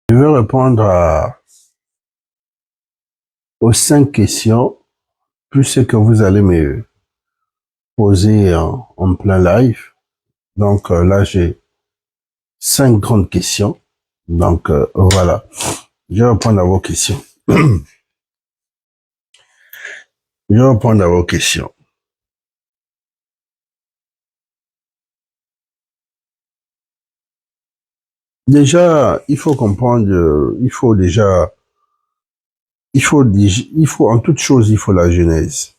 Je vais répondre aux 5 questions, plus ce que vous allez me poser en plein live. Donc là, j'ai 5 grandes questions. Donc voilà, je vais répondre à vos questions. Je vais répondre à vos questions. Déjà, il faut comprendre, il faut en toute chose, il faut la genèse.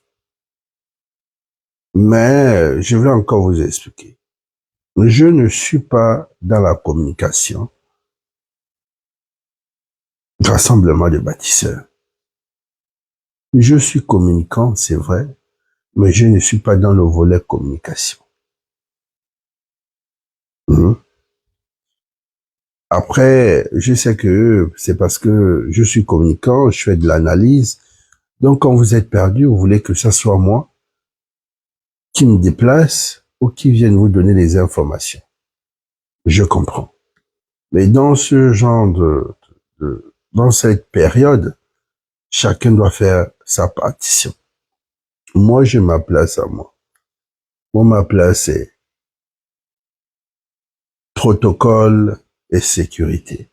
Mais je vais encore vous expliquer. Je ne suis pas dans la communication, rassemblement de bâtisseurs. Je suis communicant, c'est vrai, mais je ne suis pas dans le volet communication. Après, je sais que c'est parce que je suis communicant, je fais de l'analyse. Donc, quand vous êtes perdu, vous voulez que ce soit moi qui me déplace ou qui vienne vous donner les informations. Je comprends. Mais dans ce genre dans cette période, chacun doit faire sa partition. Moi, je ma place à moi. Moi, ma place est protocole et sécurité.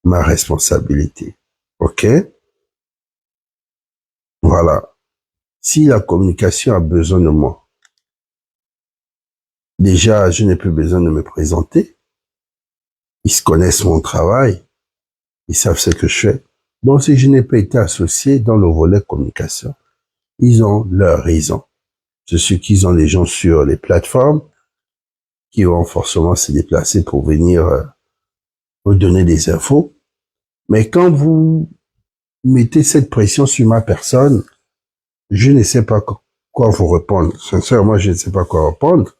Ma responsabilité. OK? Voilà. Si la communication a besoin de moi, déjà, je n'ai plus besoin de me présenter. Ils se connaissent mon travail. Ils savent ce que je fais. Donc, si je n'ai pas été associé dans le volet communication, ils ont leur raison. C'est ce qu'ils ont les gens sur les plateformes qui vont forcément se déplacer pour venir vous donner des infos. Mais quand vous mettez cette pression sur ma personne, je ne sais pas quoi vous répondre. Sincèrement, je ne sais pas quoi répondre.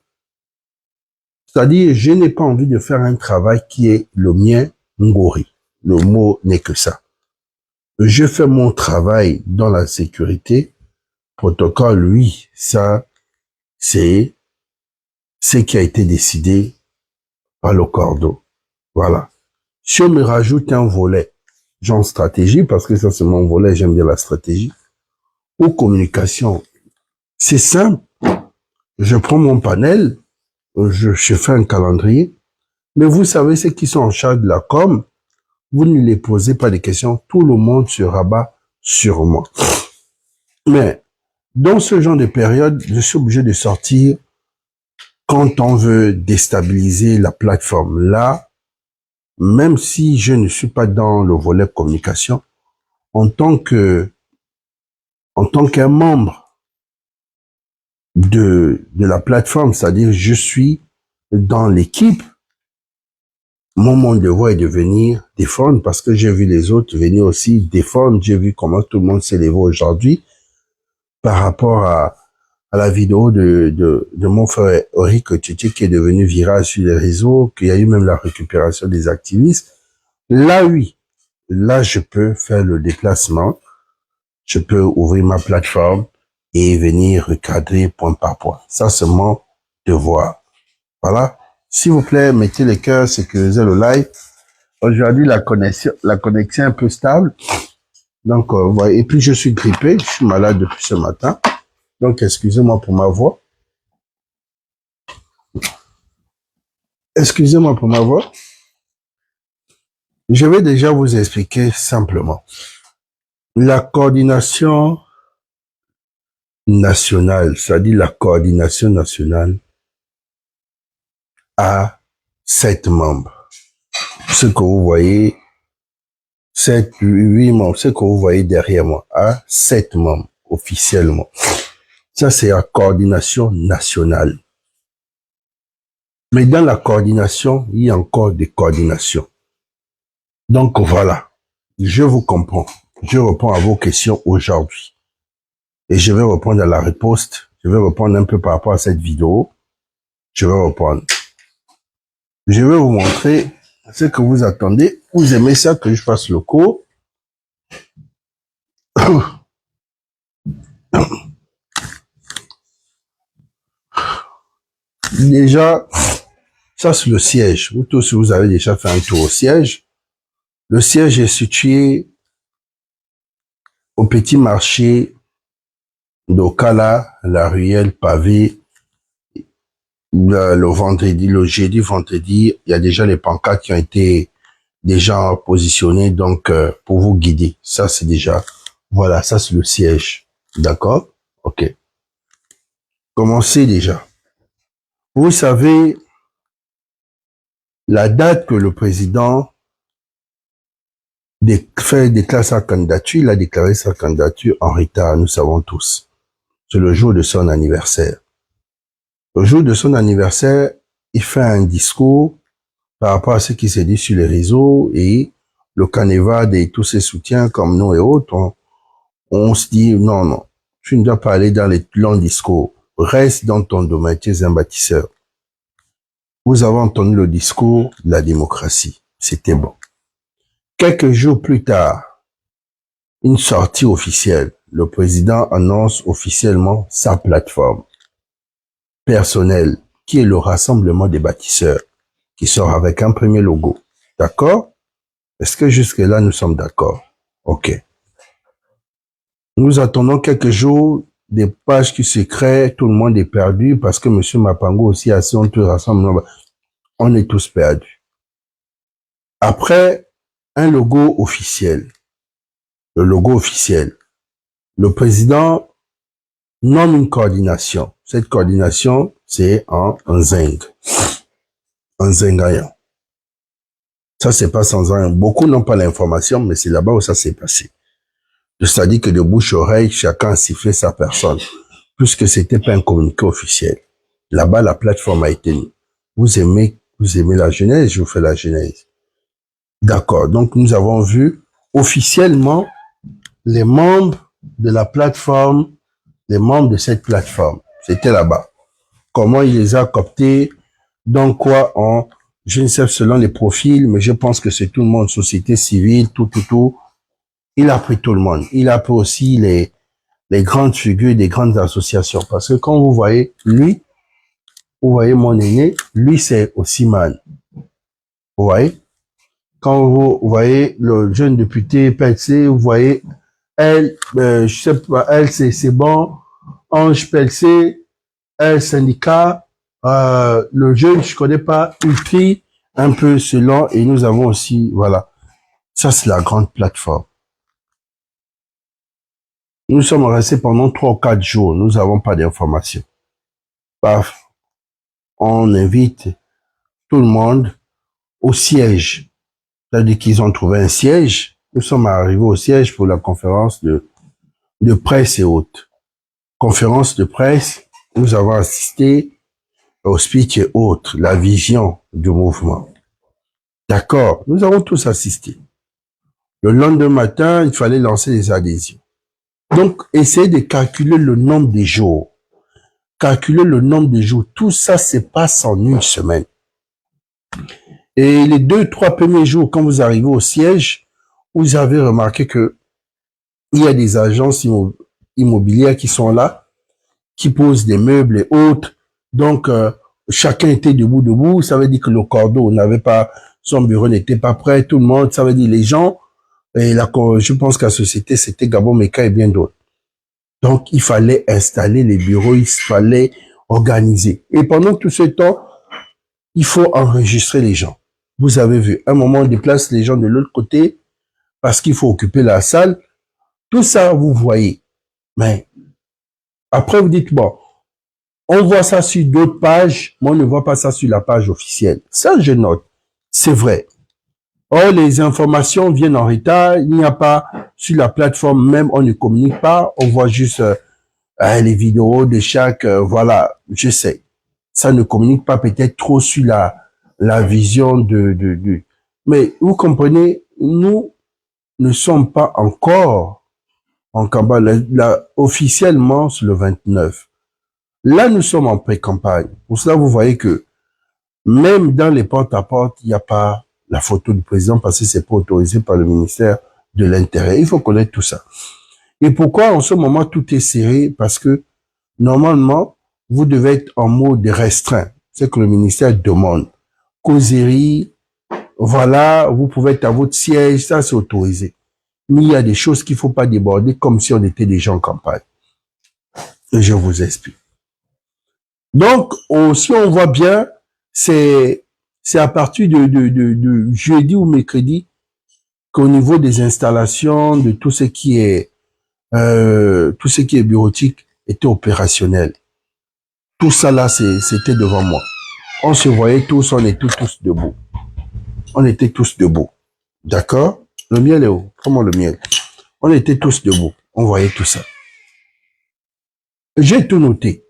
C'est-à-dire, je n'ai pas envie de faire un travail qui est le mien, ngori. Le mot n'est que ça. Je fais mon travail dans la sécurité. Protocole, oui, ça, c'est ce qui a été décidé par le cordeau. Voilà. Si on me rajoute un volet, genre stratégie, parce que ça c'est mon volet, j'aime bien la stratégie, ou communication, c'est simple. Je prends mon panel, je fais un calendrier, mais vous savez ceux qui sont en charge de la com, vous ne les posez pas des questions, tout le monde se rabat sur moi. Mais dans ce genre de période, je suis obligé de sortir quand on veut déstabiliser la plateforme. Là, même si je ne suis pas dans le volet communication, en tant qu'un membre de la plateforme, c'est-à-dire je suis dans l'équipe, mon devoir est de venir défendre parce que j'ai vu les autres venir aussi défendre. J'ai vu comment tout le monde s'est levé aujourd'hui par rapport à la vidéo de mon frère Eric Titi qui est devenu viral sur les réseaux, qu'il y a eu même la récupération des activistes. Là, oui, là, je peux faire le déplacement, je peux ouvrir ma plateforme et venir recadrer point par point. Ça, c'est mon devoir. Voilà. S'il vous plaît, mettez les cœurs, sécurisez le live. Aujourd'hui, la connexion est un peu stable. Donc, voilà. Et puis, je suis grippé. Je suis malade depuis ce matin. Donc, excusez-moi pour ma voix. Excusez-moi pour ma voix. Je vais déjà vous expliquer simplement. La coordination nationale, c'est-à-dire la coordination nationale, a 7 membres. Ce que vous voyez, 7, 8 membres, ce que vous voyez derrière moi, a 7 membres officiellement. Ça, c'est la coordination nationale. Mais dans la coordination, il y a encore des coordinations. Donc voilà, je vous comprends. Je réponds à vos questions aujourd'hui. Et je vais répondre à la riposte. Je vais répondre un peu par rapport à cette vidéo. Je vais répondre. Je vais vous montrer ce que vous attendez. Vous aimez ça que je fasse le cours. Déjà, ça c'est le siège. Vous tous, vous avez déjà fait un tour au siège. Le siège est situé au petit marché d'Okala, la ruelle pavée. Le vendredi, le jeudi, vendredi, il y a déjà les pancartes qui ont été déjà positionnées, donc pour vous guider. Ça, c'est déjà, voilà, ça c'est le siège. D'accord? Ok. Commencez déjà. Vous savez, la date que le président déclare sa candidature, il a déclaré sa candidature en retard, nous savons tous. C'est le jour de son anniversaire. Le jour de son anniversaire, il fait un discours par rapport à ce qui s'est dit sur les réseaux et le Canevad et tous ses soutiens comme nous et autres, on se dit non, non, tu ne dois pas aller dans les longs discours. Reste dans ton domaine, tu es un bâtisseur. Vous avez entendu le discours de la démocratie. C'était bon. Quelques jours plus tard, une sortie officielle. Le président annonce officiellement sa plateforme personnelle, qui est le Rassemblement des bâtisseurs, qui sort avec un premier logo. D'accord? Est-ce que jusque-là, nous sommes d'accord? Ok. Nous attendons quelques jours, des pages qui se créent, tout le monde est perdu parce que M. Mapango aussi a son rassemblement. On est tous perdus. Après, un logo officiel. Le logo officiel. Le président nomme une coordination. Cette coordination, c'est en Zeng. En Zengayan. Ça, c'est pas sans un. Beaucoup n'ont pas l'information, mais c'est là-bas où ça s'est passé. C'est-à-dire que de bouche-oreille, chacun a sifflé sa personne, puisque c'était pas un communiqué officiel. Là-bas, la plateforme a été mise. Vous aimez la genèse, je vous fais la genèse. D'accord. Donc, nous avons vu officiellement les membres de la plateforme, les membres de cette plateforme. C'était là-bas. Comment il les a cooptés, dans quoi je ne sais selon les profils, mais je pense que c'est tout le monde, société civile, tout. Il a pris tout le monde. Il a pris aussi les grandes figures des grandes associations. Parce que quand vous voyez lui, vous voyez mon aîné, lui c'est Osiman. Vous voyez? Quand vous voyez le jeune député Pelcé, vous voyez elle, je sais pas, elle c'est bon, Ange Pelcé, elle syndicat, le jeune je connais pas, Ultri, un peu selon, et nous avons aussi, voilà. Ça c'est la grande plateforme. Nous sommes restés pendant 3 ou 4 jours, nous n'avons pas d'informations. Paf, on invite tout le monde au siège. C'est-à-dire qu'ils ont trouvé un siège. Nous sommes arrivés au siège pour la conférence de presse et autres. Conférence de presse, nous avons assisté au speech et autres, la vision du mouvement. D'accord, nous avons tous assisté. Le lendemain matin, il fallait lancer les adhésions. Donc, essayez de calculer le nombre de jours. Calculer le nombre de jours. Tout ça se passe en une semaine. Et les 2-3 premiers jours, quand vous arrivez au siège, vous avez remarqué que il y a des agences immobilières qui sont là, qui posent des meubles et autres. Donc, chacun était debout. Ça veut dire que le cordeau n'avait pas, son bureau n'était pas prêt. Tout le monde, ça veut dire les gens. Et là, je pense que la société, c'était Gabon Meka et bien d'autres. Donc, il fallait installer les bureaux, il fallait organiser. Et pendant tout ce temps, il faut enregistrer les gens. Vous avez vu, à un moment, on déplace les gens de l'autre côté parce qu'il faut occuper la salle. Tout ça, vous voyez. Mais après, vous dites, bon, on voit ça sur d'autres pages, mais on ne voit pas ça sur la page officielle. Ça, je note. C'est vrai. Or, les informations viennent en retard. Il n'y a pas, sur la plateforme même, on ne communique pas. On voit juste les vidéos de chaque, voilà, je sais. Ça ne communique pas peut-être trop sur la vision de. Mais vous comprenez, nous ne sommes pas encore en campagne. Officiellement, c'est le 29. Là, nous sommes en pré-campagne. Pour cela, vous voyez que même dans les porte-à-porte, il n'y a pas la photo du président parce que c'est pas autorisé par le ministère de l'Intérieur. Il faut connaître tout ça. Et pourquoi en ce moment tout est serré? Parce que normalement, vous devez être en mode restreint. C'est que le ministère demande. Causerie, Voilà, vous pouvez être à votre siège, ça c'est autorisé. Mais il y a des choses qu'il ne faut pas déborder comme si on était déjà en campagne. Et je vous explique. Donc, si on voit bien, c'est à partir de jeudi ou mercredi qu'au niveau des installations, de tout ce qui est bureautique était opérationnel. Tout ça là, c'était devant moi. On se voyait tous, on était tous debout. On était tous debout. D'accord? Le miel est où? Comment le miel? On était tous debout. On voyait tout ça. J'ai tout noté.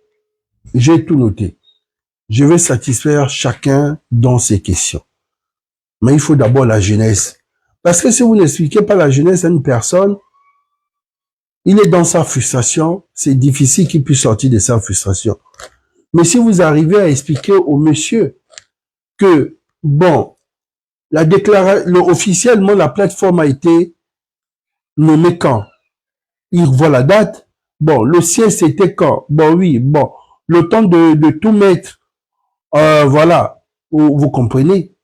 J'ai tout noté. Je vais satisfaire chacun dans ses questions. Mais il faut d'abord la jeunesse. Parce que si vous n'expliquez pas la jeunesse à une personne, il est dans sa frustration, c'est difficile qu'il puisse sortir de sa frustration. Mais si vous arrivez à expliquer au monsieur que, bon, officiellement, la plateforme a été nommée quand? Il voit la date. Bon, le siège, c'était quand? Bon, oui, bon, le temps de tout mettre, voilà, vous comprenez?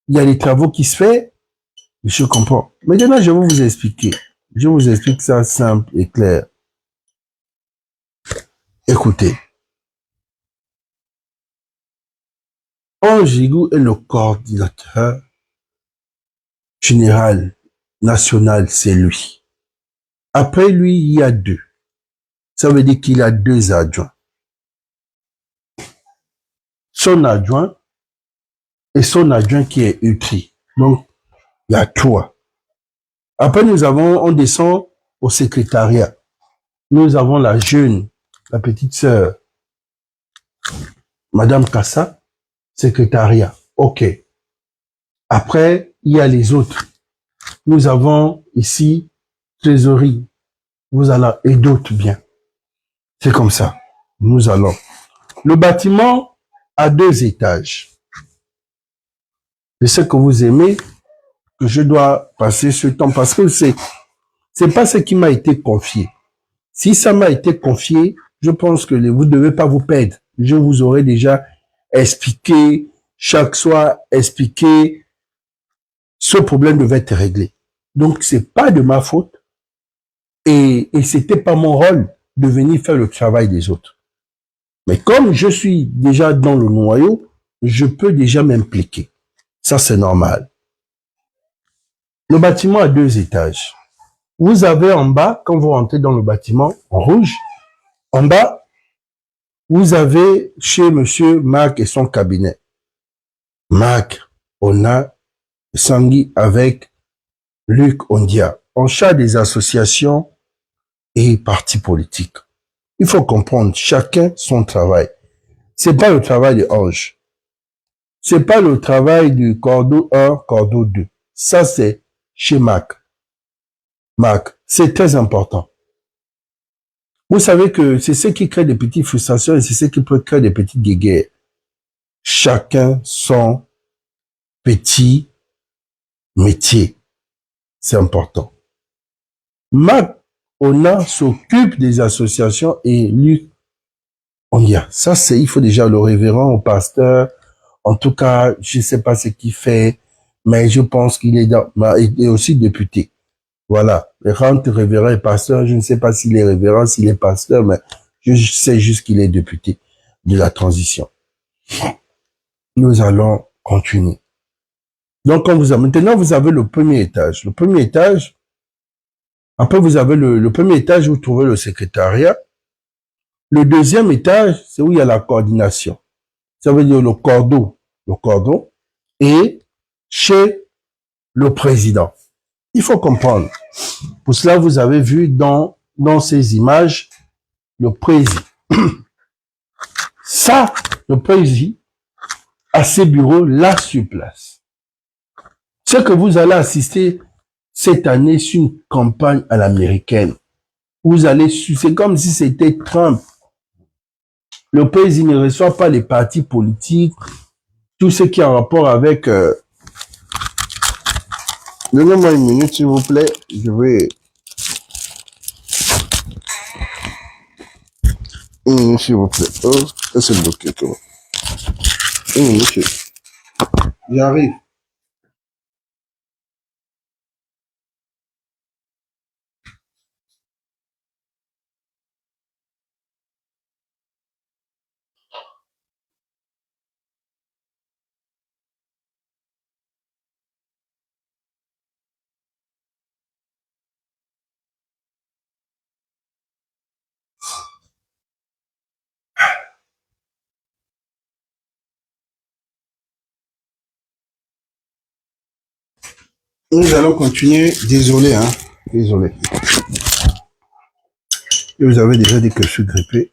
Il y a des travaux qui se font, je comprends. Maintenant, je vais vous expliquer. Je vous explique ça simple et clair. Écoutez. Ange Igou est le coordinateur général national, c'est lui. Après lui, il y a deux. Ça veut dire qu'il a deux adjoints. Son adjoint et son adjoint qui est utile. Donc, il y a trois. Après, on descend au secrétariat. Nous avons la jeune, la petite sœur, Madame Kassa, secrétariat. OK. Après, il y a les autres. Nous avons ici trésorerie. Vous allez, et d'autres bien. C'est comme ça. Nous allons. Le bâtiment a 2 étages. C'est ce que vous aimez, que je dois passer ce temps, parce que c'est pas ce qui m'a été confié. Si ça m'a été confié, je pense que vous ne devez pas vous perdre. Je vous aurais déjà expliqué, chaque soir expliqué, ce problème devait être réglé. Donc, c'est pas de ma faute. Et c'était pas mon rôle de venir faire le travail des autres. Mais comme je suis déjà dans le noyau, je peux déjà m'impliquer. Ça, c'est normal. Le bâtiment a 2 étages. Vous avez en bas, quand vous rentrez dans le bâtiment, en rouge, en bas, vous avez chez monsieur Marc et son cabinet. Marc, Ona, Sangui avec Luc Ondia, en charge des associations et partis politiques. Il faut comprendre, chacun son travail. C'est pas le travail de Ange. C'est pas le travail du cordeau 1, cordeau 2. Ça, c'est chez Mac. Mac, c'est très important. Vous savez que c'est ce qui crée des petites frustrations et c'est ce qui peut créer des petites guéguerres. Chacun son petit métier. C'est important. Mac, Ona s'occupe des associations et lui, on y a. Ça, il faut déjà le révérend au pasteur. En tout cas, je ne sais pas ce qu'il fait, mais je pense qu'il est il est aussi député. Voilà. Entre révérend et pasteur, je ne sais pas s'il est révérend, s'il est pasteur, mais je sais juste qu'il est député de la transition. Nous allons continuer. Donc, maintenant, vous avez le premier étage. Le premier étage, après, vous avez le premier étage où vous trouvez le secrétariat. Le deuxième étage, c'est où il y a la coordination. Ça veut dire le cordon, et chez le président. Il faut comprendre. Pour cela, vous avez vu dans ces images, le président. Ça, le président, à ses bureaux, là sur place. Ce que vous allez assister cette année sur une campagne à l'américaine. Vous allez, c'est comme si c'était Trump. Le président ne reçoit pas les partis politiques, tout ce qui est en rapport avec... Donnez-moi une minute, s'il vous plaît. Je vais... Une minute, s'il vous plaît. Oh, ça c'est bloqué, toi. Une minute. J'arrive. Nous allons continuer. Désolé, hein. Désolé. Et vous avez déjà dit que je suis grippé.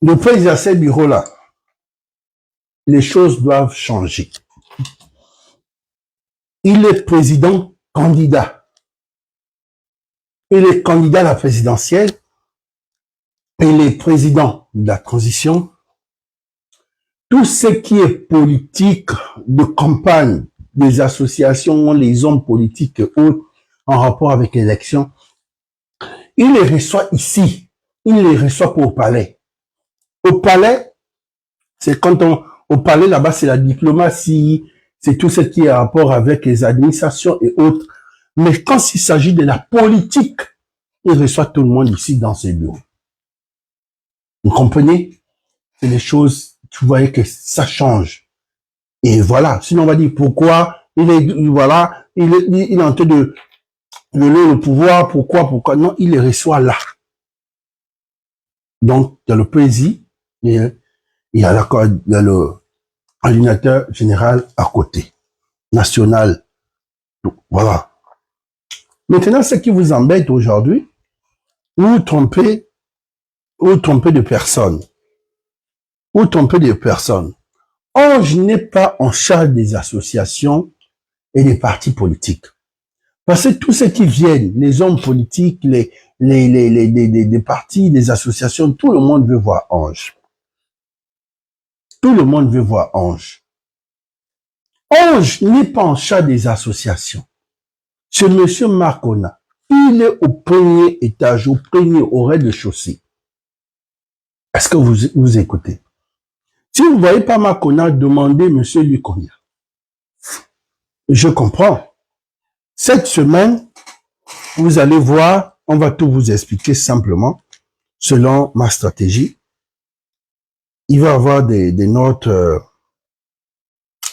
Le président à ce bureau-là, les choses doivent changer. Il est président candidat. Il est candidat à la présidentielle. Il est président de la transition. Tout ce qui est politique de campagne, des associations, les hommes politiques et autres en rapport avec l'élection, il les reçoit ici. Il les reçoit pas au palais. Au palais, c'est quand au palais là-bas, c'est la diplomatie, c'est tout ce qui est en rapport avec les administrations et autres. Mais quand il s'agit de la politique, il reçoit tout le monde ici dans ses bureaux. Vous comprenez? C'est les choses, tu voyais que ça change. Et voilà. Sinon, on va dire pourquoi il est, voilà, il est en train de le pouvoir, pourquoi. Non, il les reçoit là. Donc, il y a le président, il y a le coordinateur général à côté. National. Voilà. Maintenant, ce qui vous embête aujourd'hui, vous vous trompez de personne. Vous trompez de personne. Ange n'est pas en charge des associations et des partis politiques. Parce que tous ceux qui viennent, les hommes politiques, des partis, des associations, tout le monde veut voir Ange. Tout le monde veut voir Ange. Ange n'est pas en charge des associations. C'est monsieur Marcona. Il est au premier étage, au rez-de-chaussée. Est-ce que vous écoutez? Si vous ne voyez pas Marcona, demandez monsieur Luconia. Je comprends. Cette semaine, vous allez voir, on va tout vous expliquer simplement, selon ma stratégie. Il va y avoir des notes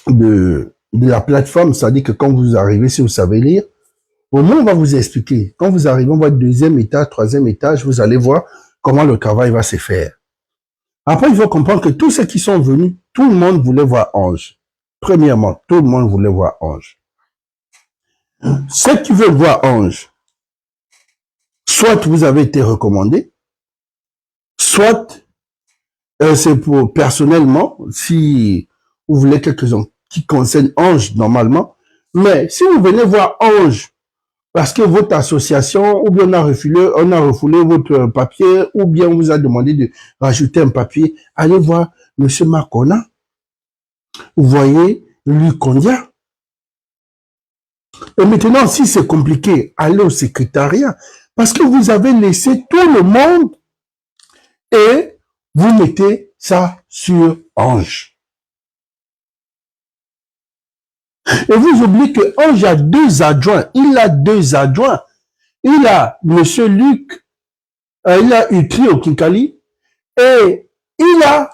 de la plateforme, c'est-à-dire que quand vous arrivez, si vous savez lire, au moins on va vous expliquer. Quand vous arrivez, on va être deuxième étage, troisième étage, vous allez voir comment le travail va se faire. Après, il faut comprendre que tous ceux qui sont venus, tout le monde voulait voir Ange. Premièrement, tout le monde voulait voir Ange. Ceux qui veulent voir Ange, soit vous avez été recommandé, soit c'est pour personnellement, si vous voulez quelque chose qui concerne Ange normalement, mais si vous venez voir Ange parce que votre association, ou bien on a refoulé votre papier, ou bien on vous a demandé de rajouter un papier, allez voir monsieur Marcona. Vous voyez Lucondia. Et maintenant, si c'est compliqué, allez au secrétariat, parce que vous avez laissé tout le monde et vous mettez ça sur Ange. Et vous oubliez que Ange a deux adjoints. Il a deux adjoints. Il a monsieur Luc, il a Utri au Kinkali, et il a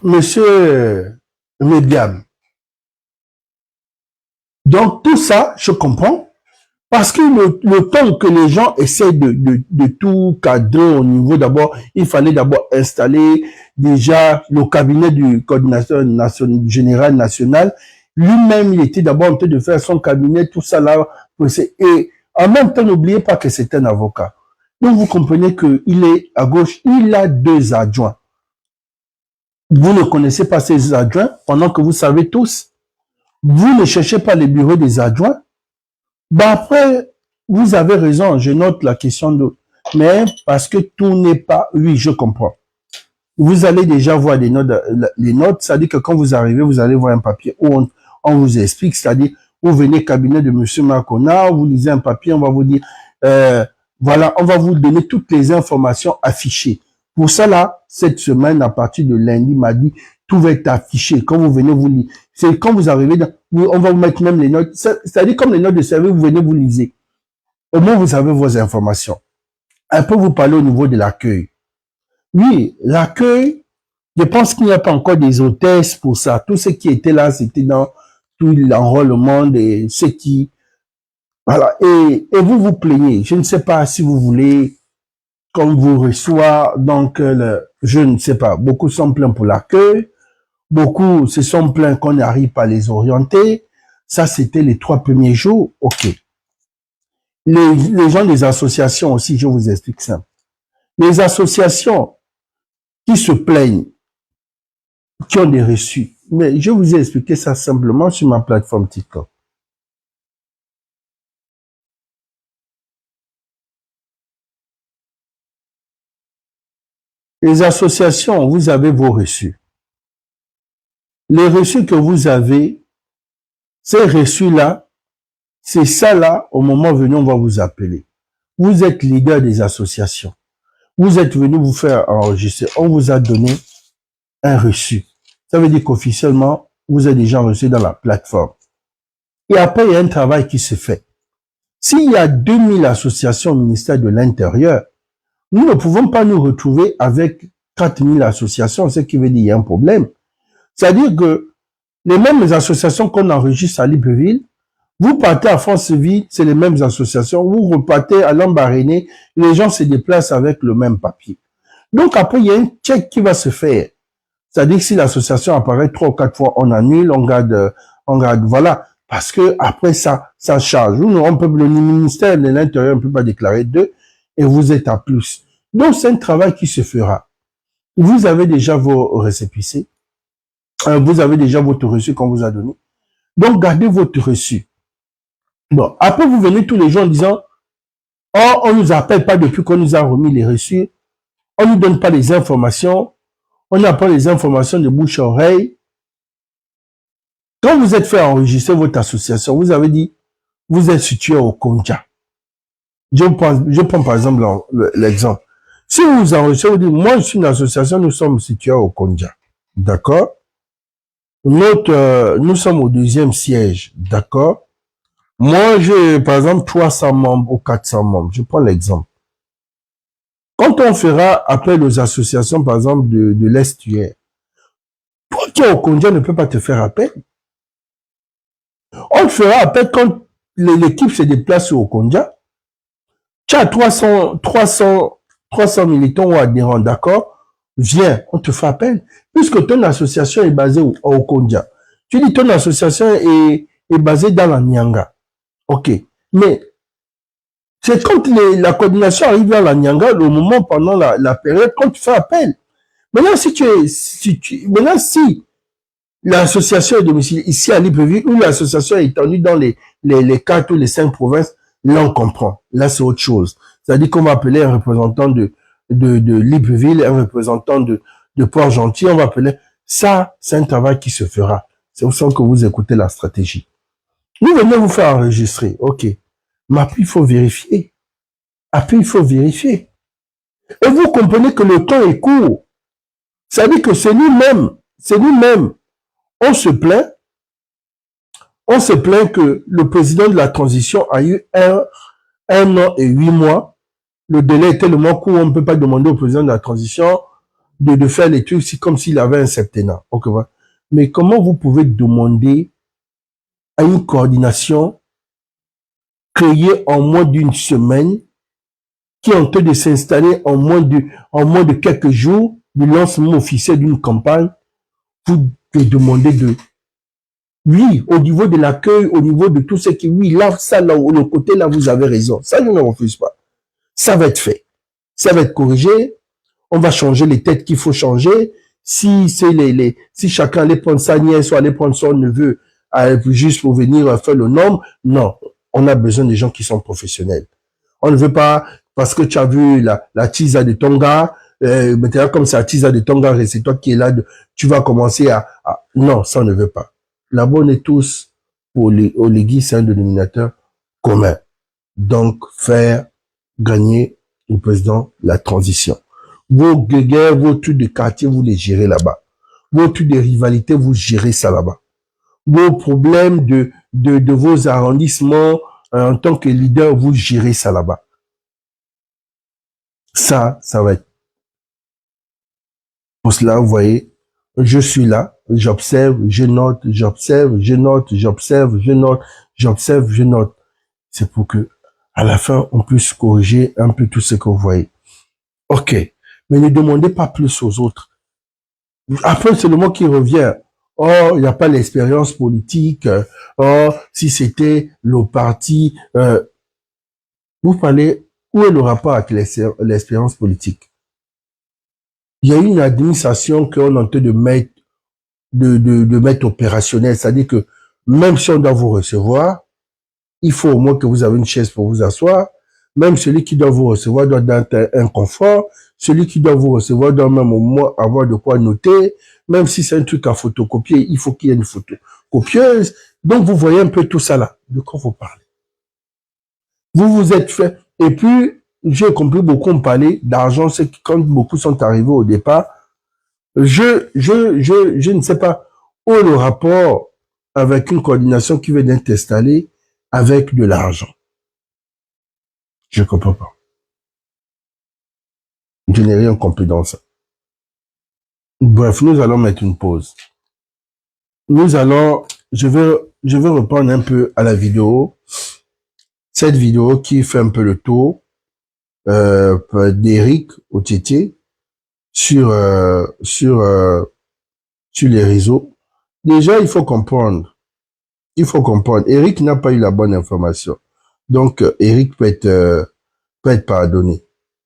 monsieur Mediam. Donc tout ça, je comprends, parce que le temps que les gens essaient de tout cadrer au niveau d'abord, il fallait d'abord installer déjà le cabinet du coordinateur général national. Lui-même, il était d'abord en train de faire son cabinet, tout ça là. Et en même temps, n'oubliez pas que c'est un avocat. Donc vous comprenez qu'il est à gauche, il a deux adjoints. Vous ne connaissez pas ces adjoints pendant que vous savez tous. Vous ne cherchez pas les bureaux des adjoints. Ben après, vous avez raison, je note la question de... Mais parce que tout n'est pas... Oui, je comprends. Vous allez déjà voir les notes, c'est-à-dire que quand vous arrivez, vous allez voir un papier où on vous explique, c'est-à-dire, vous venez au cabinet de monsieur Marcona, vous lisez un papier, on va vous dire, voilà, on va vous donner toutes les informations affichées. Pour ça, là, cette semaine, à partir de lundi, mardi, tout va être affiché. Quand vous venez, vous lisez. C'est quand vous arrivez, on va vous mettre même les notes. C'est-à-dire, comme les notes de service, vous venez, vous lisez. Au moins, vous avez vos informations. Un peu vous parler au niveau de l'accueil. Oui, l'accueil, je pense qu'il n'y a pas encore des hôtesses pour ça. Tout ce qui était là, c'était dans tout l'enrôlement de ceux qui Voilà. Et vous vous plaignez. Je ne sais pas si vous voulez qu'on vous reçoit. Donc, je ne sais pas. Beaucoup sont pleins pour l'accueil. Beaucoup se sont plaints qu'on n'arrive pas à les orienter. Ça, c'était les 3 premiers jours. OK. Les gens des associations aussi, je vous explique ça. Les associations qui se plaignent, qui ont des reçus. Mais je vous ai expliqué ça simplement sur ma plateforme TikTok. Les associations, vous avez vos reçus. Les reçus que vous avez, ces reçus-là, c'est ça là, au moment venu, on va vous appeler. Vous êtes leader des associations. Vous êtes venu vous faire enregistrer. On vous a donné un reçu. Ça veut dire qu'officiellement, vous êtes déjà reçu dans la plateforme. Et après, il y a un travail qui se fait. S'il y a 2000 associations au ministère de l'Intérieur, nous ne pouvons pas nous retrouver avec 4000 associations, ce qui veut dire qu'il y a un problème. C'est-à-dire que les mêmes associations qu'on enregistre à Libreville, vous partez à Franceville, c'est les mêmes associations, vous repartez à Lambaréné, les gens se déplacent avec le même papier. Donc après, il y a un check qui va se faire. C'est-à-dire que si l'association apparaît 3 ou 4 fois, on annule, on garde, voilà. Parce que après ça charge. Nous, le ministère de l'Intérieur ne peut pas déclarer 2 et vous êtes à plus. Donc, c'est un travail qui se fera. Vous avez déjà vos récépissés. Vous avez déjà votre reçu qu'on vous a donné. Donc, gardez votre reçu. Bon, après, vous venez tous les jours en disant, oh, on nous appelle pas depuis qu'on nous a remis les reçus. On nous donne pas les informations. On n'a pas les informations de bouche à oreille. Quand vous êtes fait enregistrer votre association, vous avez dit, vous êtes situé au Konja. Je prends par exemple l'exemple. Si vous vous enregistrez, vous dites, moi je suis une association, nous sommes situés au Konja. D'accord? Nous sommes au 2e siège. D'accord? Moi, j'ai par exemple 300 membres ou 400 membres. Je prends l'exemple. Quand on fera appel aux associations, par exemple, de l'estuaire, toi qui es au Konja ne peut pas te faire appel. On fera appel quand l'équipe se déplace au Konja. Tu as 300 militants ou adhérents, d'accord? Viens, on te fait appel. Puisque ton association est basée au Konja. Tu dis ton association est basée dans la Nyanga. OK. Mais c'est quand la coordination arrive dans la Nyanga, le moment pendant la période, quand tu fais appel. Maintenant, maintenant, si l'association est domiciliée ici à Libreville ou l'association est étendue dans les 4 ou les 5 provinces, là, on comprend. Là, c'est autre chose. C'est-à-dire qu'on va appeler un représentant de Libreville, un représentant de Port-Gentil, on va appeler. Ça, c'est un travail qui se fera. C'est au sens que vous écoutez la stratégie. Nous venons vous faire enregistrer. OK. Mais après, il faut vérifier. Après, il faut vérifier. Et vous comprenez que le temps est court. C'est-à-dire que c'est nous-mêmes, on se plaint que le président de la transition a eu un an et 8 mois. Le délai est tellement court, on ne peut pas demander au président de la transition de faire les trucs comme s'il avait un septennat. Okay, voilà. Mais comment vous pouvez demander à une coordination créée en moins d'une semaine, qui est en train de s'installer en moins de quelques jours du lancement officiel d'une campagne, vous demandez oui, au niveau de l'accueil, au niveau de tout ce qui, oui, là, ça, là, le côté, là, vous avez raison. Ça, je ne refuse pas. Ça va être fait. Ça va être corrigé. On va changer les têtes qu'il faut changer. Si c'est si chacun allait prendre sa nièce ou allait prendre son neveu, juste pour venir faire le nombre, non. On a besoin des gens qui sont professionnels. On ne veut pas, parce que tu as vu la tisa de Tonga, maintenant, comme c'est la tisa de Tonga, c'est toi qui es là, tu vas commencer non, ça on ne veut pas. Là-bas, on est tous, au Légui, c'est un dénominateur commun. Donc, faire gagner au président la transition. Vos guerres, vos trucs de quartier, vous les gérez là-bas. Vos trucs de rivalité, vous gérez ça là-bas. Vos problèmes de vos arrondissements, en tant que leader, vous gérez ça là-bas. Ça va être. Pour cela, vous voyez, je suis là, j'observe, je note, j'observe, je note, j'observe, je note, j'observe, je note. c'est pour que, à la fin, on puisse corriger un peu tout ce que vous voyez. Ok. Mais ne demandez pas plus aux autres. Après, c'est le mot qui revient. Oh, il n'y a pas l'expérience politique. Oh, si c'était le parti. Vous parlez, où est le rapport avec l'expérience politique? Il y a une administration qu'on est en train de mettre, de mettre opérationnelle. C'est-à-dire que même si on doit vous recevoir, il faut au moins que vous avez une chaise pour vous asseoir. Même celui qui doit vous recevoir doit être un confort. Celui qui doit vous recevoir doit même au moins avoir de quoi noter. Même si c'est un truc à photocopier, il faut qu'il y ait une photocopieuse. Donc, vous voyez un peu tout ça là. De quoi vous parlez? Vous vous êtes fait. Et puis, j'ai compris beaucoup me parler d'argent. C'est que quand beaucoup sont arrivés au départ, je ne sais pas où est le rapport avec une coordination qui vient d'être installée avec de l'argent. Je comprends pas. Je n'ai rien compris dans ça. Bref, nous allons mettre une pause. Je vais reprendre un peu à la vidéo. Cette vidéo qui fait un peu le tour d'Éric Ottié sur les réseaux. Déjà, il faut comprendre. Éric n'a pas eu la bonne information. Donc, Éric peut être pardonné.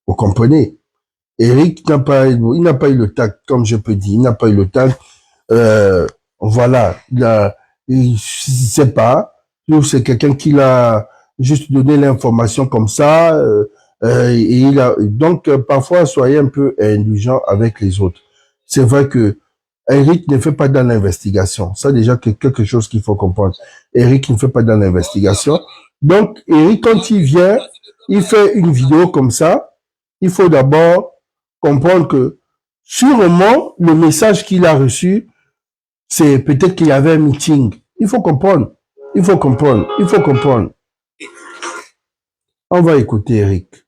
Vous comprenez? Éric il n'a pas eu le tact, comme je peux dire, il n'a pas eu le tact. Voilà, il sait pas. C'est quelqu'un qui l'a juste donné l'information comme ça. Et donc, parfois, soyez un peu indulgent avec les autres. C'est vrai que Éric ne fait pas dans l'investigation. Ça, déjà, quelque chose qu'il faut comprendre. Éric ne fait pas dans l'investigation. Donc, Éric, quand il vient, il fait une vidéo comme ça. Il faut d'abord comprendre que, sûrement, le message qu'il a reçu, c'est peut-être qu'il y avait un meeting. Il faut comprendre. On va écouter Éric.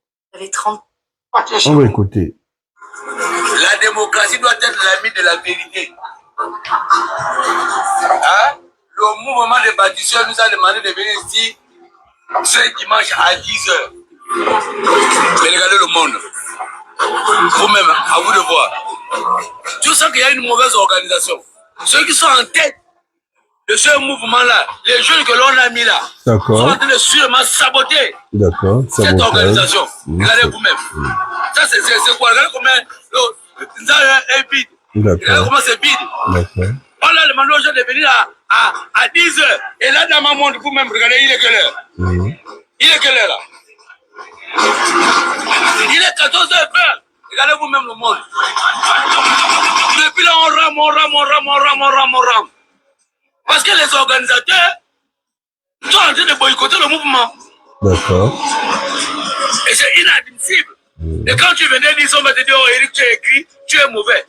On va écouter. La démocratie doit être l'ami de la vérité. Hein? Le mouvement des bâtisseurs nous a demandé de venir ici ce dimanche à 10h. Mais regardez le monde. Vous-même, à vous de voir. Tu sens qu'il y a une mauvaise organisation. Ceux qui sont en tête de ce mouvement-là, les jeunes que l'on a mis là, sont en train de sûrement saboter cette organisation. Regardez vous-même. Ça, c'est quoi? Regardez comment c'est vide. Regardez comment c'est vide. On a demandé aux gens de venir à 10h. Et là, dans ma monde, vous-même, regardez, il est quelle heure? Il est quelle heure là? Il est 14h20. Regardez vous-même le monde. Depuis là, on rame. Parce que les organisateurs sont en train de boycotter le mouvement. D'accord. Et c'est inadmissible. Et quand tu venais dire, on va te dire, oh Éric, tu as écrit, tu es mauvais.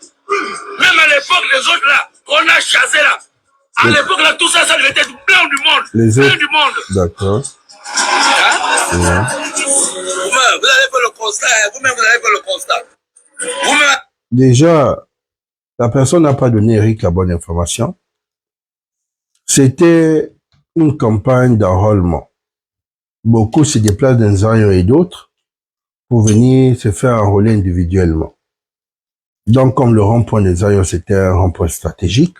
Même à l'époque, les autres là, qu'on a chassé là, à l'époque là, tout ça, ça devait être plein du monde. Plein du monde. D'accord. Hein? Vous-même, vous allez faire le constat. Vous-même, vous allez faire le constat. Vous-même. Déjà, la personne n'a pas donné Éric la bonne information. C'était une campagne d'enrôlement. Beaucoup se déplacent dans Zaire et d'autres pour venir se faire enrôler individuellement. Donc, comme le rond-point de Zaire, c'était un rond-point stratégique,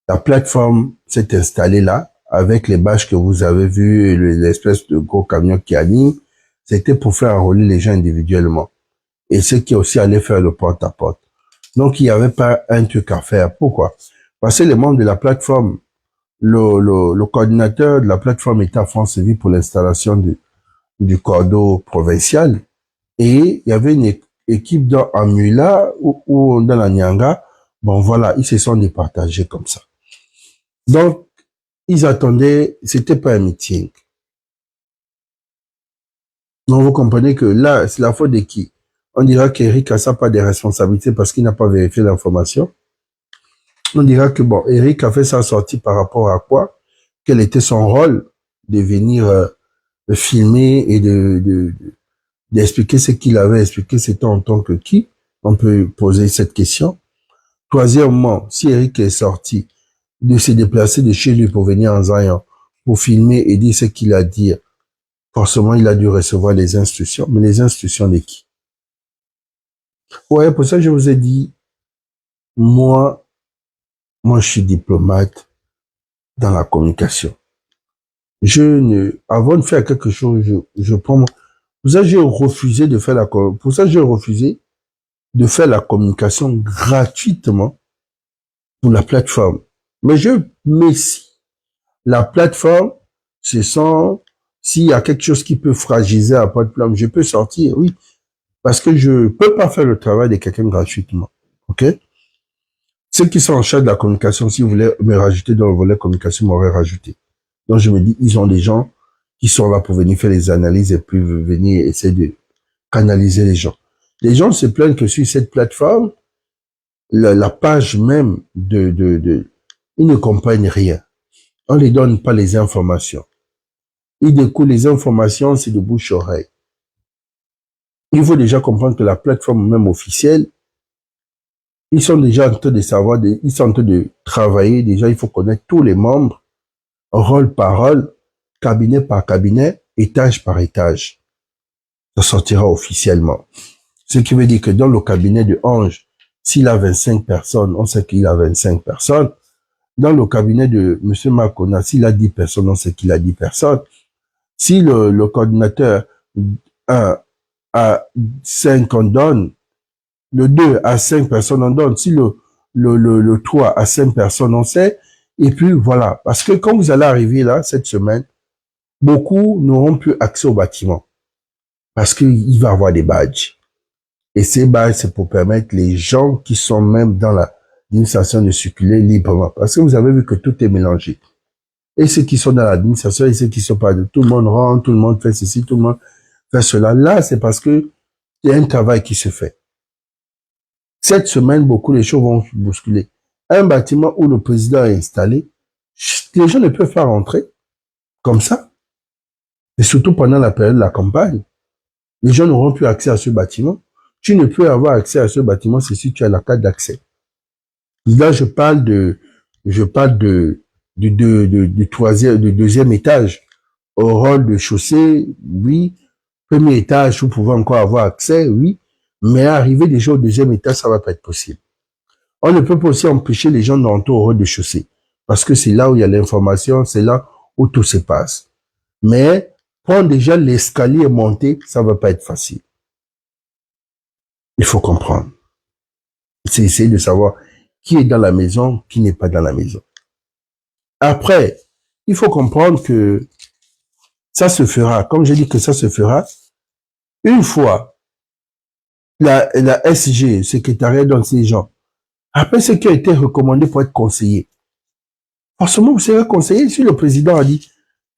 la plateforme s'est installée là, avec les bâches que vous avez vues, l'espèce de gros camion qui anime. C'était pour faire enrôler les gens individuellement. Et ceux qui aussi allaient faire le porte-à-porte. Donc, il n'y avait pas un truc à faire. Pourquoi? Parce que les membres de la plateforme, le coordinateur de la plateforme était à France Vie pour l'installation du cordeau provincial. Et il y avait une équipe dans Amula ou dans la Nyanga. Bon, voilà, ils se sont départagés comme ça. Donc, ils attendaient, c'était pas un meeting. Donc, vous comprenez que là, c'est la faute de qui? On dira qu'Éric a ça pas de responsabilité parce qu'il n'a pas vérifié l'information. On dira que bon, Éric a fait sa sortie par rapport à quoi? Quel était son rôle de venir filmer et d'expliquer ce qu'il avait expliqué, c'était en tant que qui? On peut poser cette question. Troisièmement, si Éric est sorti de se déplacer de chez lui pour venir en Zion, pour filmer et dire ce qu'il a à dire, Forcément, il a dû recevoir les instructions. Mais les instructions de qui? Ouais, pour ça, je vous ai dit, moi, je suis diplomate dans la communication. Avant de faire quelque chose, je prends, pour ça, j'ai refusé de faire la communication gratuitement pour la plateforme. Mais si la plateforme, s'il y a quelque chose qui peut fragiliser la plateforme, je peux sortir, oui. Parce que je peux pas faire le travail de quelqu'un gratuitement. OK? Ceux qui sont en charge de la communication, si vous voulez me rajouter dans le volet communication, m'auraient rajouté. Donc, je me dis, ils ont des gens qui sont là pour venir faire les analyses et puis venir essayer de canaliser les gens. Les gens se plaignent que sur cette plateforme, la page même ils ne comprennent rien. On les donne pas les informations. Et du coup, les informations, c'est de bouche-oreille. Il faut déjà comprendre que la plateforme même officielle, ils sont déjà en train de savoir, ils sont en train de travailler. Déjà, il faut connaître tous les membres, rôle par rôle, cabinet par cabinet, étage par étage. Ça sortira officiellement. Ce qui veut dire que dans le cabinet de Ange, s'il a 25 personnes, on sait qu'il a 25 personnes. Dans le cabinet de M. Makona, s'il a 10 personnes, on sait qu'il a 10 personnes. Si le coordinateur 1 à 5, on donne. Le 2 à 5 personnes, on donne. Si le 3 à 5 personnes, on sait. Et puis, voilà. Parce que quand vous allez arriver là, cette semaine, beaucoup n'auront plus accès au bâtiment. Parce qu'il va y avoir des badges. Et ces badges, c'est pour permettre les gens qui sont même dans l'administration de circuler librement. Parce que vous avez vu que tout est mélangé. Et ceux qui sont dans l'administration et ceux qui sont pas de tout le monde rentre, tout le monde fait ceci, tout le monde fait cela. Là, c'est parce que il y a un travail qui se fait. Cette semaine, beaucoup de choses vont bousculer. Un bâtiment où le président est installé, les gens ne peuvent pas rentrer comme ça. Et surtout pendant la période de la campagne. Les gens n'auront plus accès à ce bâtiment. Tu ne peux avoir accès à ce bâtiment, c'est si tu as la carte d'accès. Là, je parle du deuxième étage. Au rôle de chaussée, oui. Premier étage, vous pouvez encore avoir accès, oui. Mais arriver déjà au deuxième étage, ça va pas être possible. On ne peut pas aussi empêcher les gens d'entrer au rôle de chaussée. Parce que c'est là où il y a l'information, c'est là où tout se passe. Mais, prendre déjà l'escalier et monter, ça va pas être facile. Il faut comprendre. C'est essayer de savoir qui est dans la maison, qui n'est pas dans la maison. Après, il faut comprendre que ça se fera, comme je dis que ça se fera, une fois la SG, secrétariat dans ces gens, après ce qui a été recommandé pour être conseiller. Forcément, vous serez conseiller si le président a dit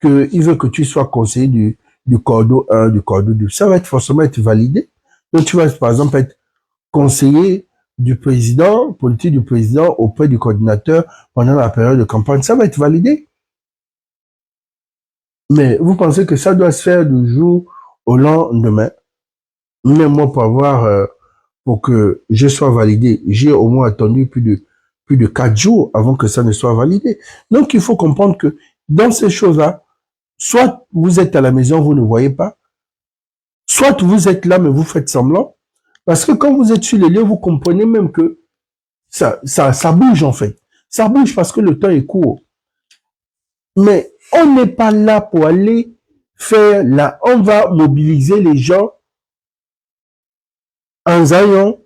qu'il veut que tu sois conseiller du cordeau 1, du cordeau 2. Ça va forcément être validé. Donc, tu vas, par exemple, être conseiller du président, politique du président auprès du coordinateur pendant la période de campagne. Ça va être validé. Mais vous pensez que ça doit se faire du jour au lendemain? Même moi, pour que je sois validé, j'ai au moins attendu plus de 4 jours avant que ça ne soit validé. Donc, il faut comprendre que dans ces choses-là, soit vous êtes à la maison, vous ne voyez pas, soit vous êtes là, mais vous faites semblant. Parce que quand vous êtes sur les lieux, vous comprenez même que ça bouge en fait. Ça bouge parce que le temps est court. Mais on n'est pas là pour aller faire là. On va mobiliser les gens en Zion.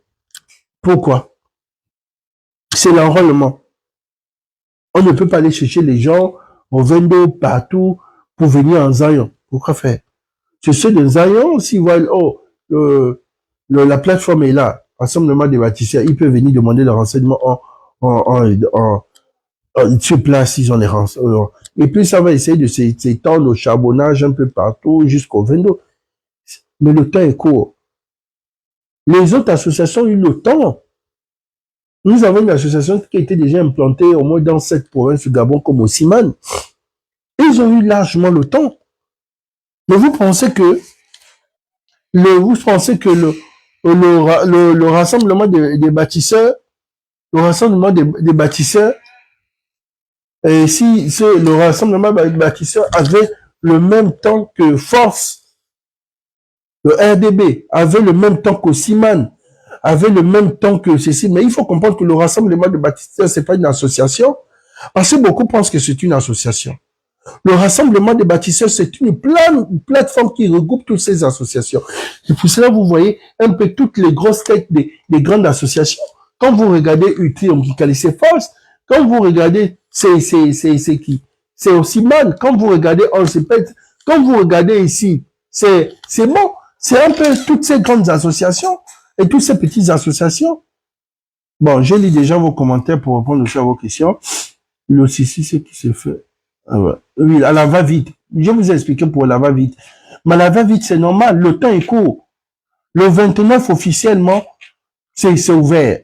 Pourquoi? C'est l'enrôlement. On ne peut pas aller chercher les gens au 22 partout pour venir en Zion. Pourquoi faire? C'est ceux de Zion, s'ils voient, la plateforme est là, rassemblement des bâtisseurs, ils peuvent venir demander le renseignement sur place, ils ont les renseignements. Et puis ça va essayer de s'étendre au charbonnage un peu partout jusqu'au 22. Mais le temps est court. Les autres associations ont eu le temps. Nous avons une association qui a été déjà implantée au moins dans 7 provinces du Gabon comme au Siman. Ils ont eu largement le temps. Mais vous pensez que le rassemblement des bâtisseurs, et si le rassemblement des bâtisseurs avait le même temps que Force, le RDB, avait le même temps qu'Osiman, avait le même temps que ceci. Mais il faut comprendre que le Rassemblement des bâtisseurs, c'est pas une association, parce que beaucoup pensent que c'est une association. Le Rassemblement des bâtisseurs, c'est une plateforme qui regroupe toutes ces associations. Et pour cela, vous voyez un peu toutes les grosses têtes des grandes associations. Quand vous regardez UT, c'est Force. Quand vous regardez, c'est qui? C'est Osiman. Quand vous regardez Onsepet, quand vous regardez ici, c'est bon. C'est un peu toutes ces grandes associations et toutes ces petites associations. Bon, je lis déjà vos commentaires pour répondre aussi à vos questions. Le CC, c'est qui se fait. Ah ouais. Oui, à la va-vite. Je vous ai expliqué pour la va-vite. Mais la va-vite, c'est normal. Le temps est court. Le 29, officiellement, c'est ouvert.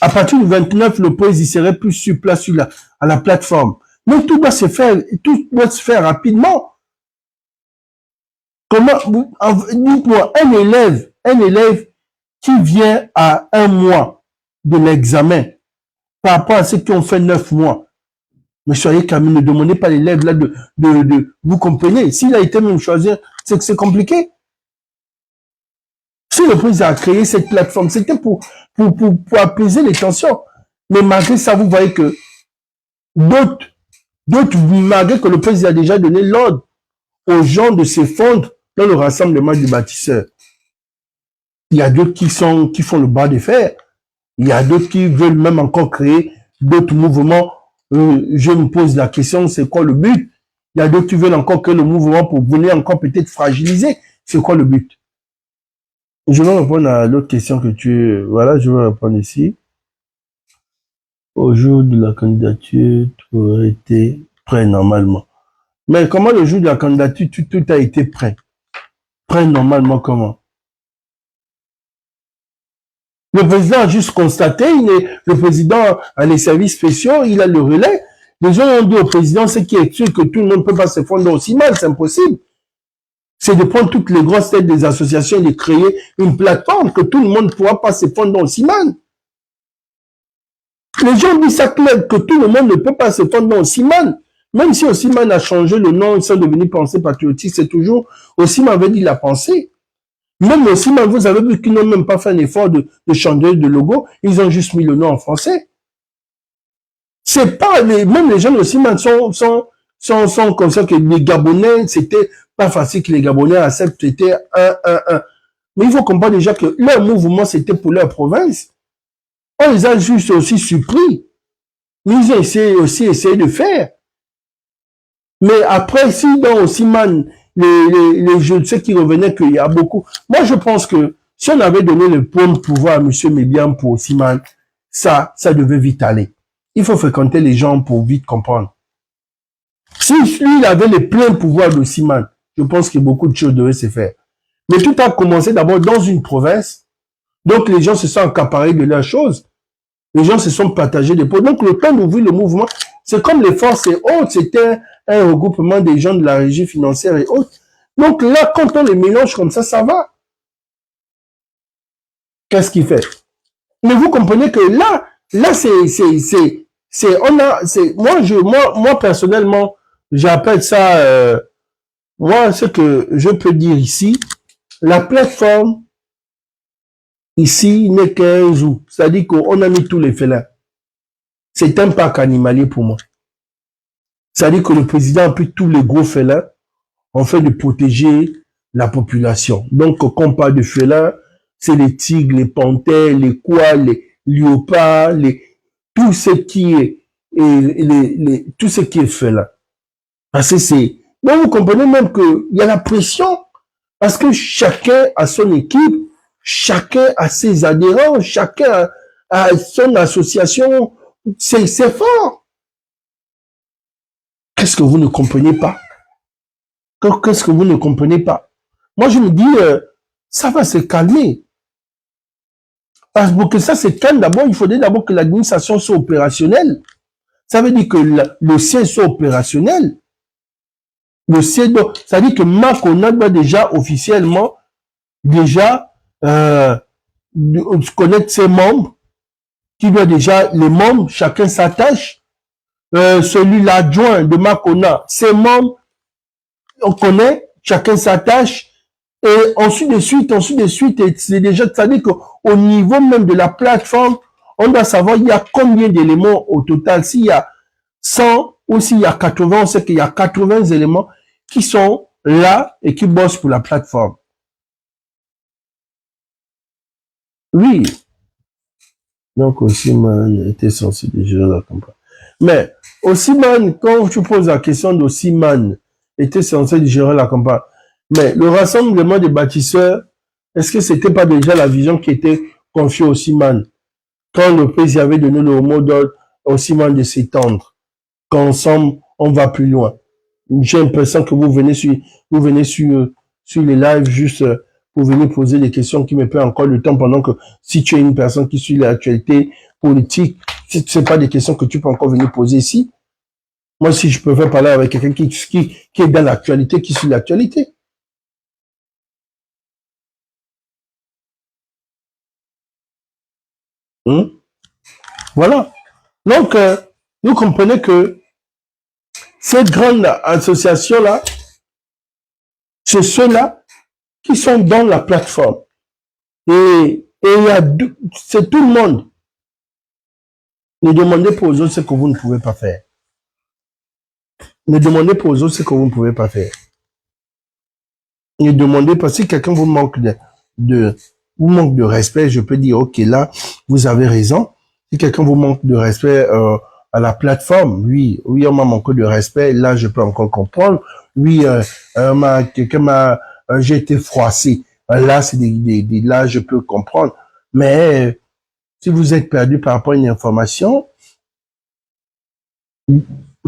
À partir du 29, le président serait plus sur place à la plateforme. Mais tout doit se faire rapidement. Comment, pour un élève qui vient à 1 mois de l'examen, par rapport à ceux qui ont fait 9 mois, mais soyez calme, ne demandez pas l'élève là vous comprenez. S'il a été même choisi, c'est que c'est compliqué. Si le président a créé cette plateforme, c'était pour apaiser les tensions. Mais malgré ça, vous voyez que d'autres, malgré que le président a déjà donné l'ordre aux gens de se fondre dans le Rassemblement des bâtisseurs. Il y a d'autres qui font le bras de fer. Il y a d'autres qui veulent même encore créer d'autres mouvements. Je me pose la question, c'est quoi le but? Il y a d'autres qui veulent encore créer le mouvement pour venir encore peut-être fragiliser. C'est quoi le but? Je vais répondre à l'autre question que voilà, je vais répondre ici. Au jour de la candidature, tout aurait été prêt normalement. Mais comment le jour de la candidature, tout a été prêt? Prêt normalement comment? Le président a juste constaté, le président a les services spéciaux, il a le relais. Les gens ont dit au président, ce qui est sûr que tout le monde ne peut pas se fondre aussi mal, c'est impossible. C'est de prendre toutes les grosses têtes des associations et de créer une plateforme que tout le monde ne pourra pas se fondre aussi mal. Les gens disent ça clair, que tout le monde ne peut pas se fondre aussi mal. Même si Osiman a changé le nom, ils sont devenus Pensée Patriotique, c'est toujours, Osiman avait dit la pensée. Même Osiman, vous avez vu qu'ils n'ont même pas fait un effort de changer de logo, ils ont juste mis le nom en français. C'est pas, même les gens d'Osiman sont conscients que les Gabonais, c'était pas facile que les Gabonais acceptent, c'était 1-1-1. Mais il faut comprendre déjà que leur mouvement, c'était pour leur province. On les a juste aussi surpris. Mais ils ont essayé de faire. Mais après, si dans Osiman, les jeux, ceux qui revenaient qu'il y a beaucoup. Moi, je pense que si on avait donné le plein pouvoir à M. Mébian pour Osiman, ça devait vite aller. Il faut fréquenter les gens pour vite comprendre. Si lui, il avait le plein pouvoir d'Osiman, je pense que beaucoup de choses devaient se faire. Mais tout a commencé d'abord dans une province. Donc, les gens se sont accaparés de leurs choses. Les gens se sont partagés des postes. Donc, le temps d'ouvrir le mouvement, c'est comme les forces et autres. C'était un regroupement des gens de la régie financière et autres. Donc là, quand on les mélange comme ça va. Qu'est-ce qu'il fait? Mais vous comprenez que là, moi personnellement, j'appelle ça, moi, ce que je peux dire ici, la plateforme, ici, n'est qu'un zoo. C'est-à-dire qu'on a mis tous les félins. C'est un parc animalier pour moi. C'est-à-dire que le président a pris tous les gros félins en fait de protéger la population. Donc, quand on parle de félins, c'est les tigres, les panthères, les koalas, les léopards, tout ce qui est, tout ce qui est félin. Parce que c'est, donc vous comprenez même qu'il y a la pression, parce que chacun a son équipe, chacun a ses adhérents, chacun a son association, c'est fort. Qu'est-ce que vous ne comprenez pas? Qu'est-ce que vous ne comprenez pas? Moi, je me dis, ça va se calmer. Parce que ça se calme d'abord, il faudrait d'abord que l'administration soit opérationnelle. Ça veut dire que le siège soit opérationnel. Le siège, ça veut dire que Makonna doit déjà officiellement, connaître ses membres, qui doit déjà, les membres, chacun s'attache. Celui l'adjoint de Makonna, ses membres, on connaît, chacun s'attache, et ensuite de suite, et c'est déjà, c'est-à-dire qu'au niveau même de la plateforme, on doit savoir il y a combien d'éléments au total. S'il y a 100 ou s'il y a 80, on sait qu'il y a 80 éléments qui sont là et qui bossent pour la plateforme. Oui. Donc, Osimhen était censé gérer la campagne. Mais, Osimhen, quand tu poses la question d'Osimhen, était censé gérer la campagne. Mais le rassemblement des bâtisseurs, est-ce que c'était pas déjà la vision qui était confiée au Osimhen? Quand le président avait donné le mot d'ordre au Osimhen de s'étendre, qu'ensemble, on va plus loin. J'ai l'impression que vous venez sur les lives juste pour venir poser des questions qui me prennent encore le temps pendant que si tu es une personne qui suit l'actualité politique, c'est pas des questions que tu peux encore venir poser ici. Moi, si je peux parler avec quelqu'un qui est dans l'actualité, qui suit l'actualité. Voilà. Donc, vous comprenez que cette grande association-là, c'est ceux-là qui sont dans la plateforme. Et il y a c'est tout le monde. Ne demandez pas aux autres ce que vous ne pouvez pas faire. Ne demandez pas aux autres ce que vous ne pouvez pas faire. Ne demandez pas si quelqu'un vous manque de respect, je peux dire, ok, là, vous avez raison. Si quelqu'un vous manque de respect à la plateforme, oui, on m'a manqué de respect, là, je peux encore comprendre. Oui, j'ai été froissé. Là, c'est là, je peux comprendre. Mais si vous êtes perdu par rapport à une information,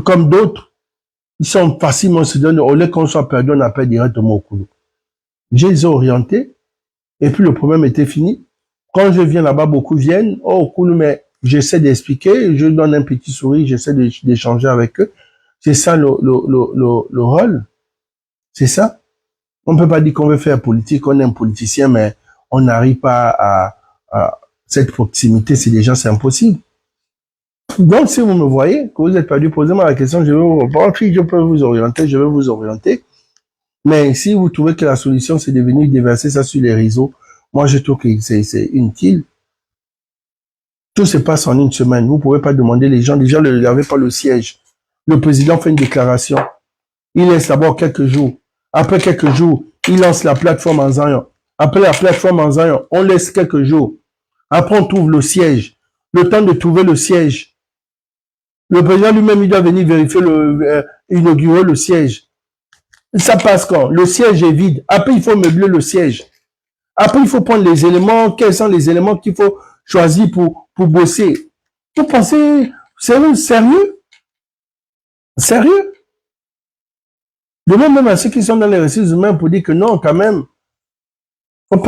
comme d'autres, ils sont facilement se donnent, au lieu qu'on soit perdu, on appelle directement au couloir. Je les ai orientés, et puis le problème était fini. Quand je viens là-bas, beaucoup viennent, oh cool, mais j'essaie d'expliquer, je donne un petit sourire, j'essaie d'échanger avec eux. C'est ça le rôle. C'est ça. On peut pas dire qu'on veut faire politique, on est un politicien, mais on n'arrive pas à cette proximité, c'est déjà, c'est impossible. Donc, si vous me voyez, que vous êtes perdu, posez-moi la question, je vais vous répondre. Si je peux vous orienter, je vais vous orienter. Mais si vous trouvez que la solution, c'est de venir déverser ça sur les réseaux, moi, je trouve que c'est inutile. Tout se passe en une semaine. Vous ne pouvez pas demander les gens. Déjà, il n'y avait pas le siège. Le président fait une déclaration. Il laisse d'abord quelques jours. Après quelques jours, il lance la plateforme en Zion. Après la plateforme en Zion, on laisse quelques jours. Après, on trouve le siège. Le temps de trouver le siège. Le président lui-même, il doit venir vérifier inaugurer le siège. Ça passe quand? Le siège est vide. Après, il faut meubler le siège. Après, il faut prendre les éléments. Quels sont les éléments qu'il faut choisir pour bosser? Vous pensez, sérieux? Demande même à ceux qui sont dans les ressources humaines pour dire que non, quand même. Faut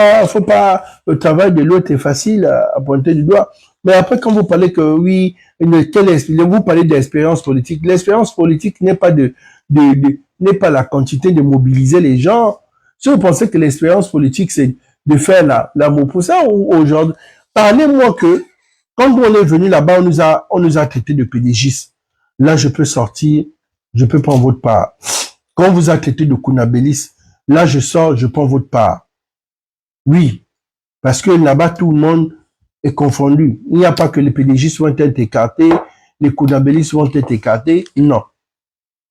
pas, le travail de l'autre est facile à pointer du doigt. Mais après, quand vous parlez que oui, vous parlez d'expérience politique. L'expérience politique n'est pas n'est pas la quantité de mobiliser les gens. Si vous pensez que l'expérience politique, c'est de faire l'amour pour ça, ou aujourd'hui, parlez-moi que, quand on est venu là-bas, on nous a traité de pédégistes. Là, je peux sortir, je peux prendre votre part. Quand on vous a traité de kunabélis, là, je sors, je prends votre part. Oui, parce que là-bas, tout le monde est confondu. Il n'y a pas que les pédégistes vont être écartés, les kunabélistes vont être écartés. Non.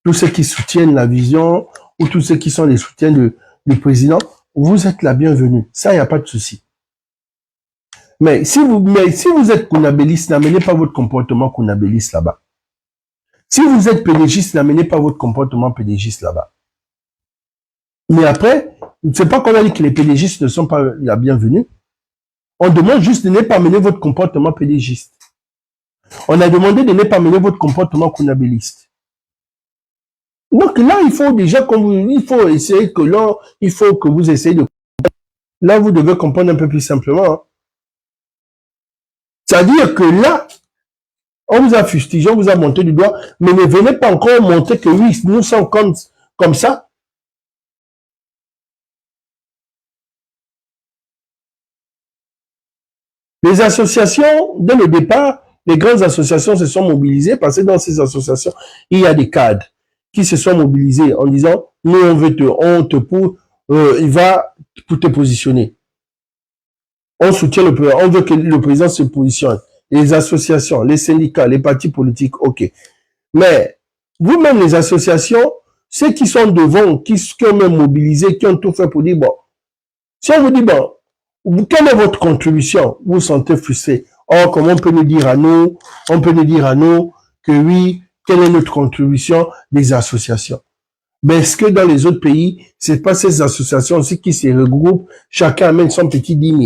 Tous ceux qui soutiennent la vision, ou tous ceux qui sont les soutiens du président, vous êtes la bienvenue. Ça, il n'y a pas de souci. Mais si vous êtes kunabéliste, n'amenez pas votre comportement kunabéliste là-bas. Si vous êtes pédégiste, n'amenez pas votre comportement pédégiste là-bas. Mais après, c'est pas qu'on a dit que les pédégistes ne sont pas la bienvenue. On demande juste de ne pas amener votre comportement pédégiste. On a demandé de ne pas amener votre comportement kunabéliste. Donc là, il faut déjà il faut essayer que là, il faut que vous essayez de comprendre. Là, vous devez comprendre un peu plus simplement. Hein. C'est-à-dire que là, on vous a fustigé, on vous a monté du doigt, mais ne venez pas encore montrer que oui, nous sommes comme ça. Les associations, dès le départ, les grandes associations se sont mobilisées parce que dans ces associations, il y a des cadres qui se sont mobilisés en disant nous on te pour, il va pour te positionner. On soutient le président, on veut que le président se positionne. Les associations, les syndicats, les partis politiques, ok. Mais vous-même, les associations, ceux qui sont devant, qui ont même mobilisé, qui ont tout fait pour dire, bon, si on vous dit, bon, quelle est votre contribution? Vous vous sentez frustré. Oh, comment on peut nous dire à nous, que oui, quelle est notre contribution des associations? Mais est-ce que dans les autres pays, c'est pas ces associations aussi qui se regroupent, chacun amène son petit 10 000?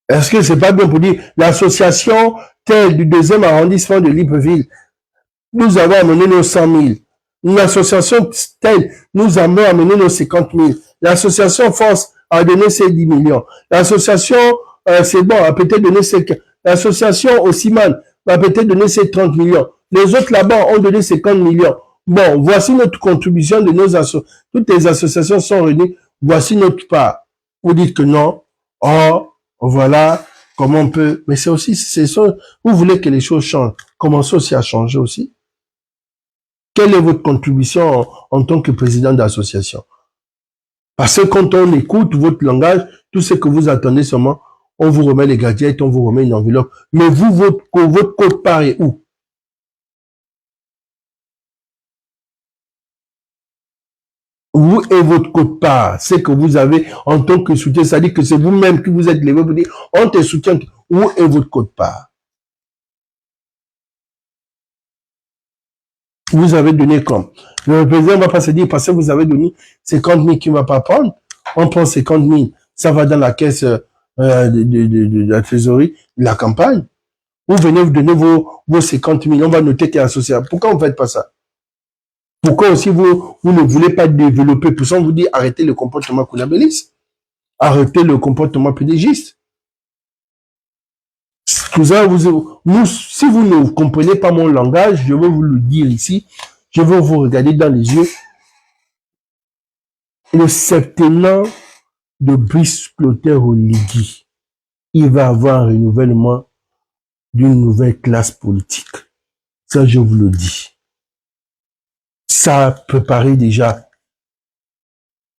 Est-ce que c'est pas bien pour dire, l'association telle du 2e arrondissement de Libreville, nous avons amené nos 100 000. Une association telle, nous avons amené nos 50 000. L'association Force a donné ses 10 millions. L'association, c'est bon, a peut-être donné ses... L'association Osiman va peut-être donner ses 30 millions. Les autres là-bas ont donné 50 millions. Bon, voici notre contribution de nos associations. Toutes les associations sont réunies. Voici notre part. Vous dites que non. Oh, voilà comment on peut... Mais c'est aussi... Vous voulez que les choses changent. Commencez aussi à changer aussi. Quelle est votre contribution en tant que président d'association? Parce que quand on écoute votre langage, tout ce que vous attendez seulement, on vous remet les gadgets, on vous remet une enveloppe. Mais vous, votre quote-part est où? Vous et votre quote-part, c'est que vous avez en tant que soutien, c'est-à-dire que c'est vous-même qui vous êtes levé pour dire, on te soutient. Où est votre quote-part? Vous avez donné comme. Le président ne va pas se dire, parce que vous avez donné 50 000 qu'il ne va pas prendre. On prend 50 000. Ça va dans la caisse de la trésorerie de la campagne. Vous venez vous donner vos 50 000. On va noter qu'il y a associé. Pourquoi vous ne faites pas ça? Pourquoi aussi vous ne voulez pas développer? Pour ça, on vous dit, arrêtez le comportement coulabelliste. Arrêtez le comportement pédégiste. Tout ça, si vous ne comprenez pas mon langage, je vais vous le dire ici, je vais vous regarder dans les yeux. Le septennat de Brice Clotaire Oligui, il va avoir un renouvellement d'une nouvelle classe politique. Ça, je vous le dis. Ça a préparé déjà.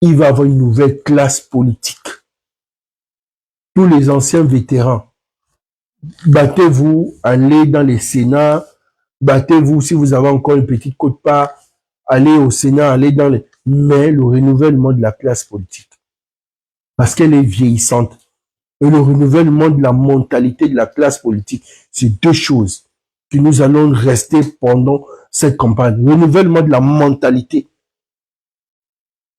Il va avoir une nouvelle classe politique. Tous les anciens vétérans, battez-vous, allez dans les Sénats, battez-vous si vous avez encore une petite quote-part, allez au Sénat, allez dans les... Mais le renouvellement de la classe politique, parce qu'elle est vieillissante, et le renouvellement de la mentalité de la classe politique, c'est deux choses que nous allons rester pendant cette campagne. Le renouvellement de la mentalité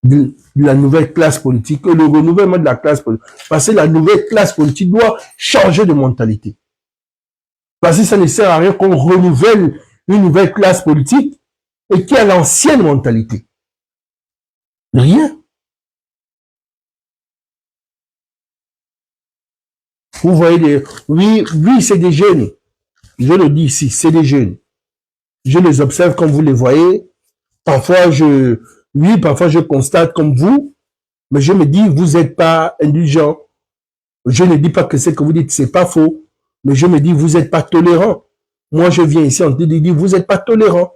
de la nouvelle classe politique, et le renouvellement de la classe politique, parce que la nouvelle classe politique doit changer de mentalité. Parce que ça ne sert à rien qu'on renouvelle une nouvelle classe politique et qui a l'ancienne mentalité. Rien. Vous voyez, oui, c'est des jeunes. Je le dis ici, c'est des jeunes. Je les observe comme vous les voyez. Parfois, parfois je constate comme vous, mais je me dis, vous n'êtes pas indulgent. Je ne dis pas que ce que vous dites, c'est pas faux, mais je me dis, vous n'êtes pas tolérant. Moi, je viens ici en te disant, vous n'êtes pas tolérant.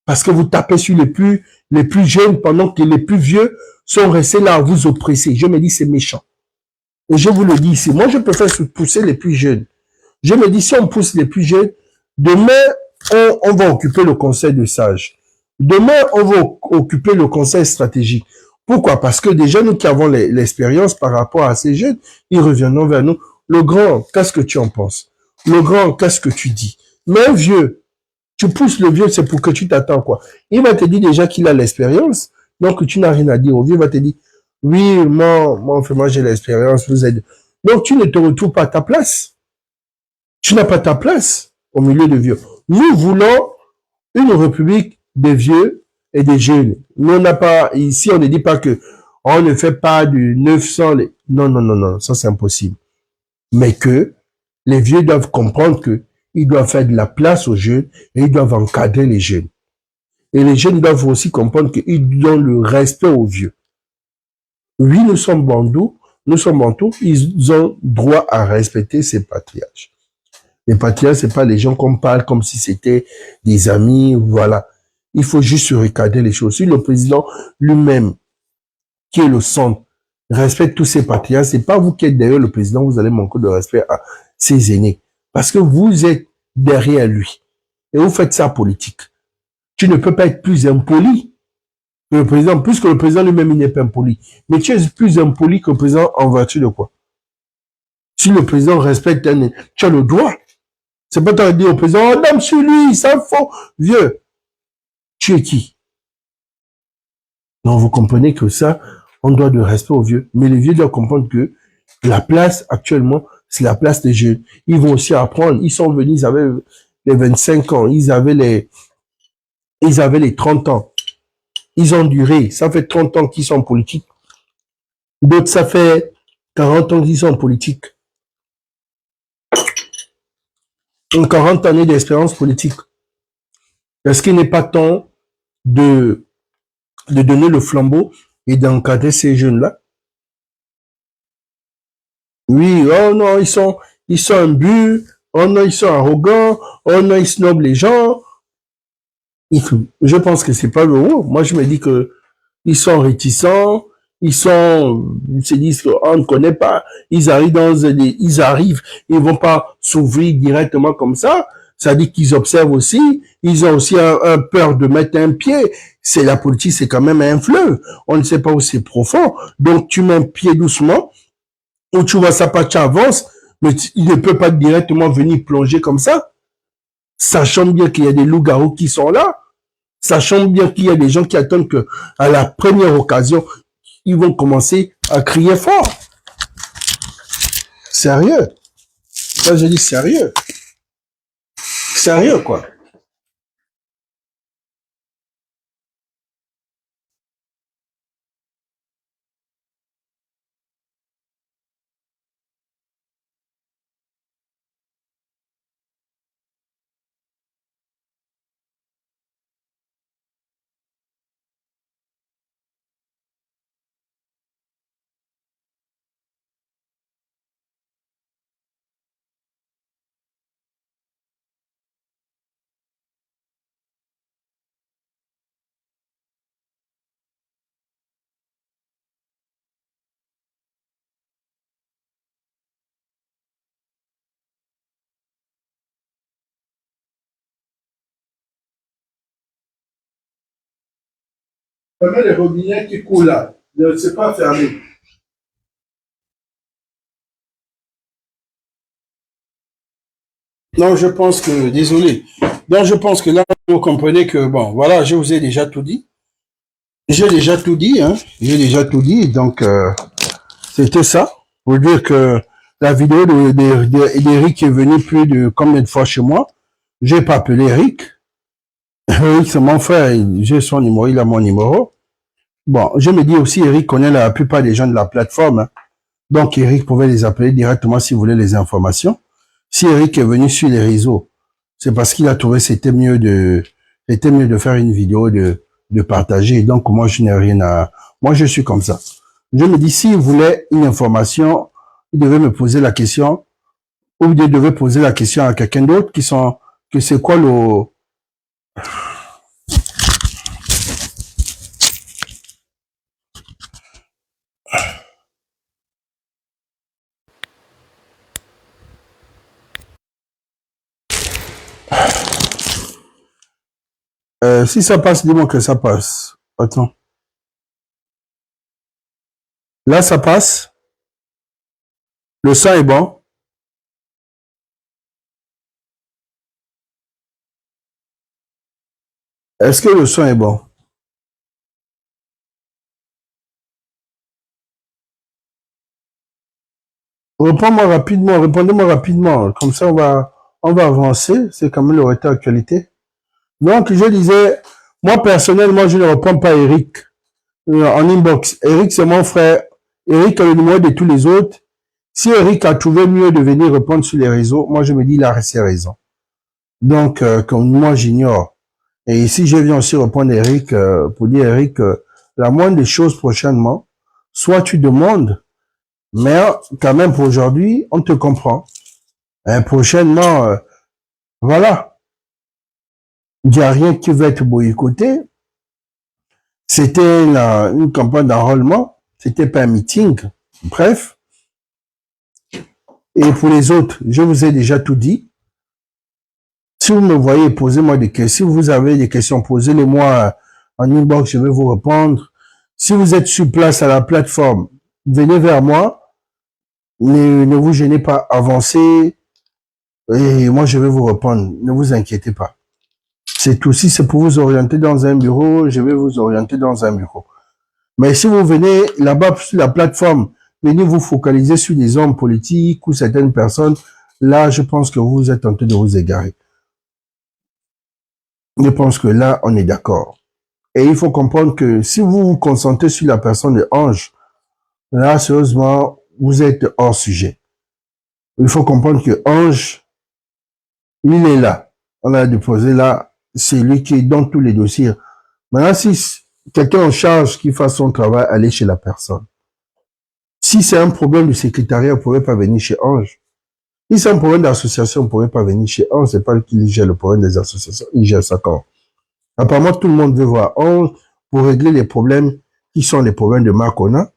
Parce que vous tapez sur les plus jeunes pendant que les plus vieux sont restés là à vous oppresser. Je me dis, c'est méchant. Et je vous le dis ici, moi, je préfère pousser les plus jeunes. Je me dis, si on pousse les plus jeunes, demain, on va occuper le conseil de sages. Demain, on va occuper le conseil stratégique. Pourquoi? Parce que déjà, nous qui avons l'expérience par rapport à ces jeunes, ils reviendront vers nous. Le grand, qu'est-ce que tu en penses? Le grand, qu'est-ce que tu dis? Mais un vieux, tu pousses le vieux, c'est pour que tu t'attends, quoi. Il va te dire déjà qu'il a l'expérience, donc tu n'as rien à dire au vieux, il va te dire, oui, moi, j'ai l'expérience, vous êtes... Donc, tu ne te retrouves pas à ta place. Tu n'as pas ta place au milieu de vieux. Nous voulons une république des vieux et des jeunes. Nous, on n'a pas, ici, on ne dit pas que on ne fait pas du 900, non, ça c'est impossible. Mais que les vieux doivent comprendre que ils doivent faire de la place aux jeunes et ils doivent encadrer les jeunes. Et les jeunes doivent aussi comprendre qu'ils donnent le respect aux vieux. Oui, nous sommes bantous, ils ont droit à respecter ces patriarches. Les patriarches, c'est pas les gens qu'on parle comme si c'était des amis, voilà. Il faut juste regarder les choses. Si le président lui-même, qui est le centre, respecte tous ses patriotes, c'est pas vous qui êtes derrière le président, vous allez manquer de respect à ses aînés. Parce que vous êtes derrière lui. Et vous faites ça politique. Tu ne peux pas être plus impoli que le président, puisque le président lui-même, il n'est pas impoli. Mais tu es plus impoli que le président en vertu de quoi? Si le président respecte un, tu as le droit. C'est pas toi dire au président, oh, dame sur lui, ça faux. Vieux. Tu es qui? Non, vous comprenez que ça, on doit de respect aux vieux. Mais les vieux doivent comprendre que la place, actuellement, c'est la place des jeunes. Ils vont aussi apprendre. Ils sont venus, ils avaient les 25 ans, ils avaient les 30 ans. Ils ont duré. Ça fait 30 ans qu'ils sont en politique. D'autres, ça fait 40 ans qu'ils sont en politique. 40 années d'expérience politique. Est-ce qu'il n'est pas temps de donner le flambeau et d'encadrer ces jeunes-là? Oui, oh non, ils sont imbus, oh non, ils sont arrogants, oh non, ils snobent les gens. Je pense que c'est pas le haut. Moi, je me dis que ils sont réticents, ils se disent qu'on ne connaît pas, ils ils vont pas s'ouvrir directement comme ça. Ça dit qu'ils observent aussi, ils ont aussi un peur de mettre un pied. C'est la politique, c'est quand même un fleuve. On ne sait pas où c'est profond. Donc, tu mets un pied doucement, où tu vois ça pas, tu avances, mais il ne peut pas directement venir plonger comme ça. Sachant bien qu'il y a des loups-garous qui sont là. Sachant bien qu'il y a des gens qui attendent que, à la première occasion, ils vont commencer à crier fort. Sérieux. Ça, je dis sérieux. Sérieux, quoi. Fermez les robinets qui coulent là. Ne c'est pas fermé. Non, je pense que, désolé. Donc, je pense que là, vous comprenez que, bon, voilà, je vous ai déjà tout dit. J'ai déjà tout dit, hein. J'ai déjà tout dit. Donc, c'était ça. Pour dire que la vidéo d'Eric est venue plus de combien de fois chez moi. J'ai pas appelé Eric. Eric, c'est mon frère. J'ai son numéro, il a mon numéro. Bon, je me dis aussi, Eric connaît la plupart des gens de la plateforme. Hein. Donc, Eric pouvait les appeler directement s'il voulait les informations. Si Eric est venu sur les réseaux, c'est parce qu'il a trouvé c'était mieux de faire une vidéo, de partager. Donc, moi, je n'ai rien à, moi, je suis comme ça. Je me dis, s'il voulait une information, il devait me poser la question, ou il devait poser la question à quelqu'un d'autre que c'est quoi le, si ça passe, dis-moi que ça passe. Attends. Là, ça passe. Le sang est bon. Est-ce que le son est bon? Réponds-moi rapidement, répondez-moi rapidement. Comme ça, on va avancer. C'est quand même le retard actualité. Donc, je disais, moi, personnellement, je ne réponds pas à Eric en inbox. Eric, c'est mon frère. Eric a le numéro de tous les autres. Si Eric a trouvé mieux de venir répondre sur les réseaux, moi, je me dis, il a ses raisons. Donc, comme moi, j'ignore. Et ici, je viens aussi répondre à Eric pour dire, Eric, la moindre des choses prochainement, soit tu demandes, mais quand même pour aujourd'hui, on te comprend. Et prochainement, voilà. Il n'y a rien qui va être boycotté. C'était une campagne d'enrôlement. C'était pas un meeting. Bref. Et pour les autres, je vous ai déjà tout dit. Si vous me voyez, posez-moi des questions. Si vous avez des questions, posez-les-moi en inbox, je vais vous répondre. Si vous êtes sur place à la plateforme, venez vers moi. Ne vous gênez pas, avancez. Et moi, je vais vous répondre. Ne vous inquiétez pas. C'est tout. Si c'est pour vous orienter dans un bureau, je vais vous orienter dans un bureau. Mais si vous venez là-bas sur la plateforme, venez vous focaliser sur des hommes politiques ou certaines personnes, là, je pense que vous êtes en train de vous égarer. Je pense que là, on est d'accord. Et il faut comprendre que si vous vous concentrez sur la personne de Ange, là, sérieusement, vous êtes hors sujet. Il faut comprendre que Ange, il est là. On l'a déposé là. C'est lui qui est dans tous les dossiers. Maintenant, si quelqu'un en charge qui fasse son travail, allez chez la personne. Si c'est un problème de secrétariat, vous ne pouvez pas venir chez Ange. Si c'est un problème d'association, vous ne pouvez pas venir chez Ange. C'est pas lui qui gère le problème des associations. Il gère ça quand. Apparemment, tout le monde veut voir Ange pour régler les problèmes qui sont les problèmes de Marcona.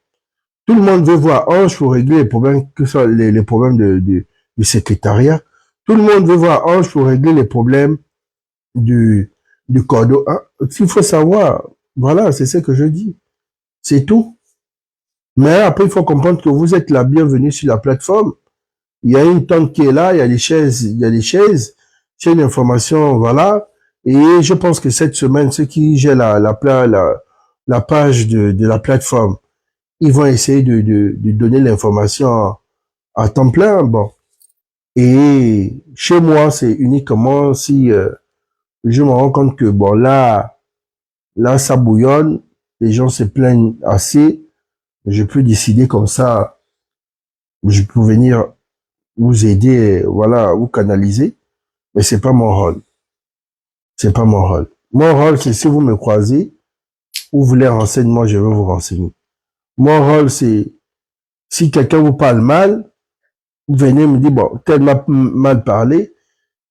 Tout le monde veut voir Ange pour régler les problèmes qui sont les problèmes du secrétariat. Tout le monde veut voir Ange pour régler les problèmes du cordeau. Hein? Il faut savoir, voilà, c'est ce que je dis. C'est tout. Mais après, il faut comprendre que vous êtes la bienvenue sur la plateforme. Il y a une tente qui est là, il y a des chaises, c'est une information, voilà. Et je pense que cette semaine, ceux qui gèrent la page de la plateforme, ils vont essayer de donner l'information à temps plein. Bon. Et chez moi, c'est uniquement si je me rends compte que bon là ça bouillonne, les gens se plaignent assez, je peux décider comme ça, je peux venir vous aider, voilà, vous canaliser, mais c'est pas mon rôle. C'est pas mon rôle. Mon rôle, c'est si vous me croisez, vous voulez un renseignement, je vais vous renseigner. Mon rôle, c'est si quelqu'un vous parle mal, vous venez me dire, bon, tel m'a mal parlé,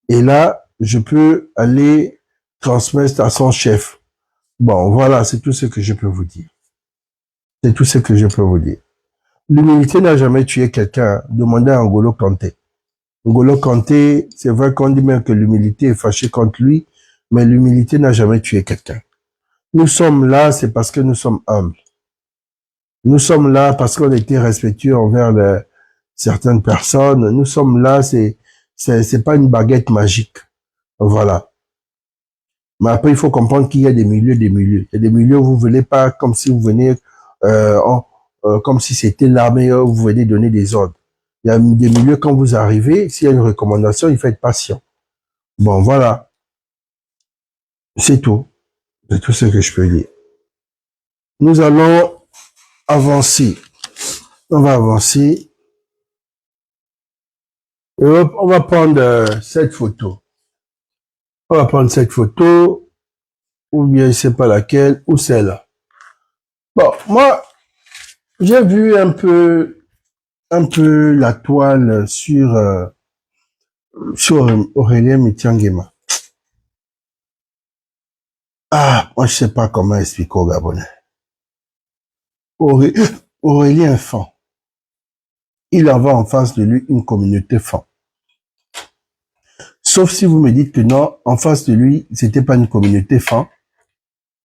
et là, je peux aller transmettre à son chef. Bon, voilà, c'est tout ce que je peux vous dire. C'est tout ce que je peux vous dire. L'humilité n'a jamais tué quelqu'un. Demandez à N'Golo Kanté. N'Golo Kanté, c'est vrai qu'on dit même que l'humilité est fâchée contre lui, mais l'humilité n'a jamais tué quelqu'un. Nous sommes là, c'est parce que nous sommes humbles. Nous sommes là parce qu'on a été respectueux envers certaines personnes. Nous sommes là, c'est pas une baguette magique. Voilà. Mais après, il faut comprendre qu'il y a des milieux, des milieux. Il y a des milieux où vous venez pas comme si vous venez, comme si c'était l'armée, où vous venez donner des ordres. Il y a des milieux, quand vous arrivez, s'il y a une recommandation, il faut être patient. Bon, voilà. C'est tout. C'est tout ce que je peux dire. Nous allons avancer. On va avancer. Et on va prendre cette photo. On va prendre cette photo, ou bien je sais pas laquelle, ou celle-là. Bon, moi, j'ai vu un peu la toile sur Aurélien Mitianguema. Ah, moi je sais pas comment expliquer au Gabonais. Aurélien est fan. Il avait en face de lui une communauté fan. Sauf si vous me dites que non, en face de lui, c'était pas une communauté fan.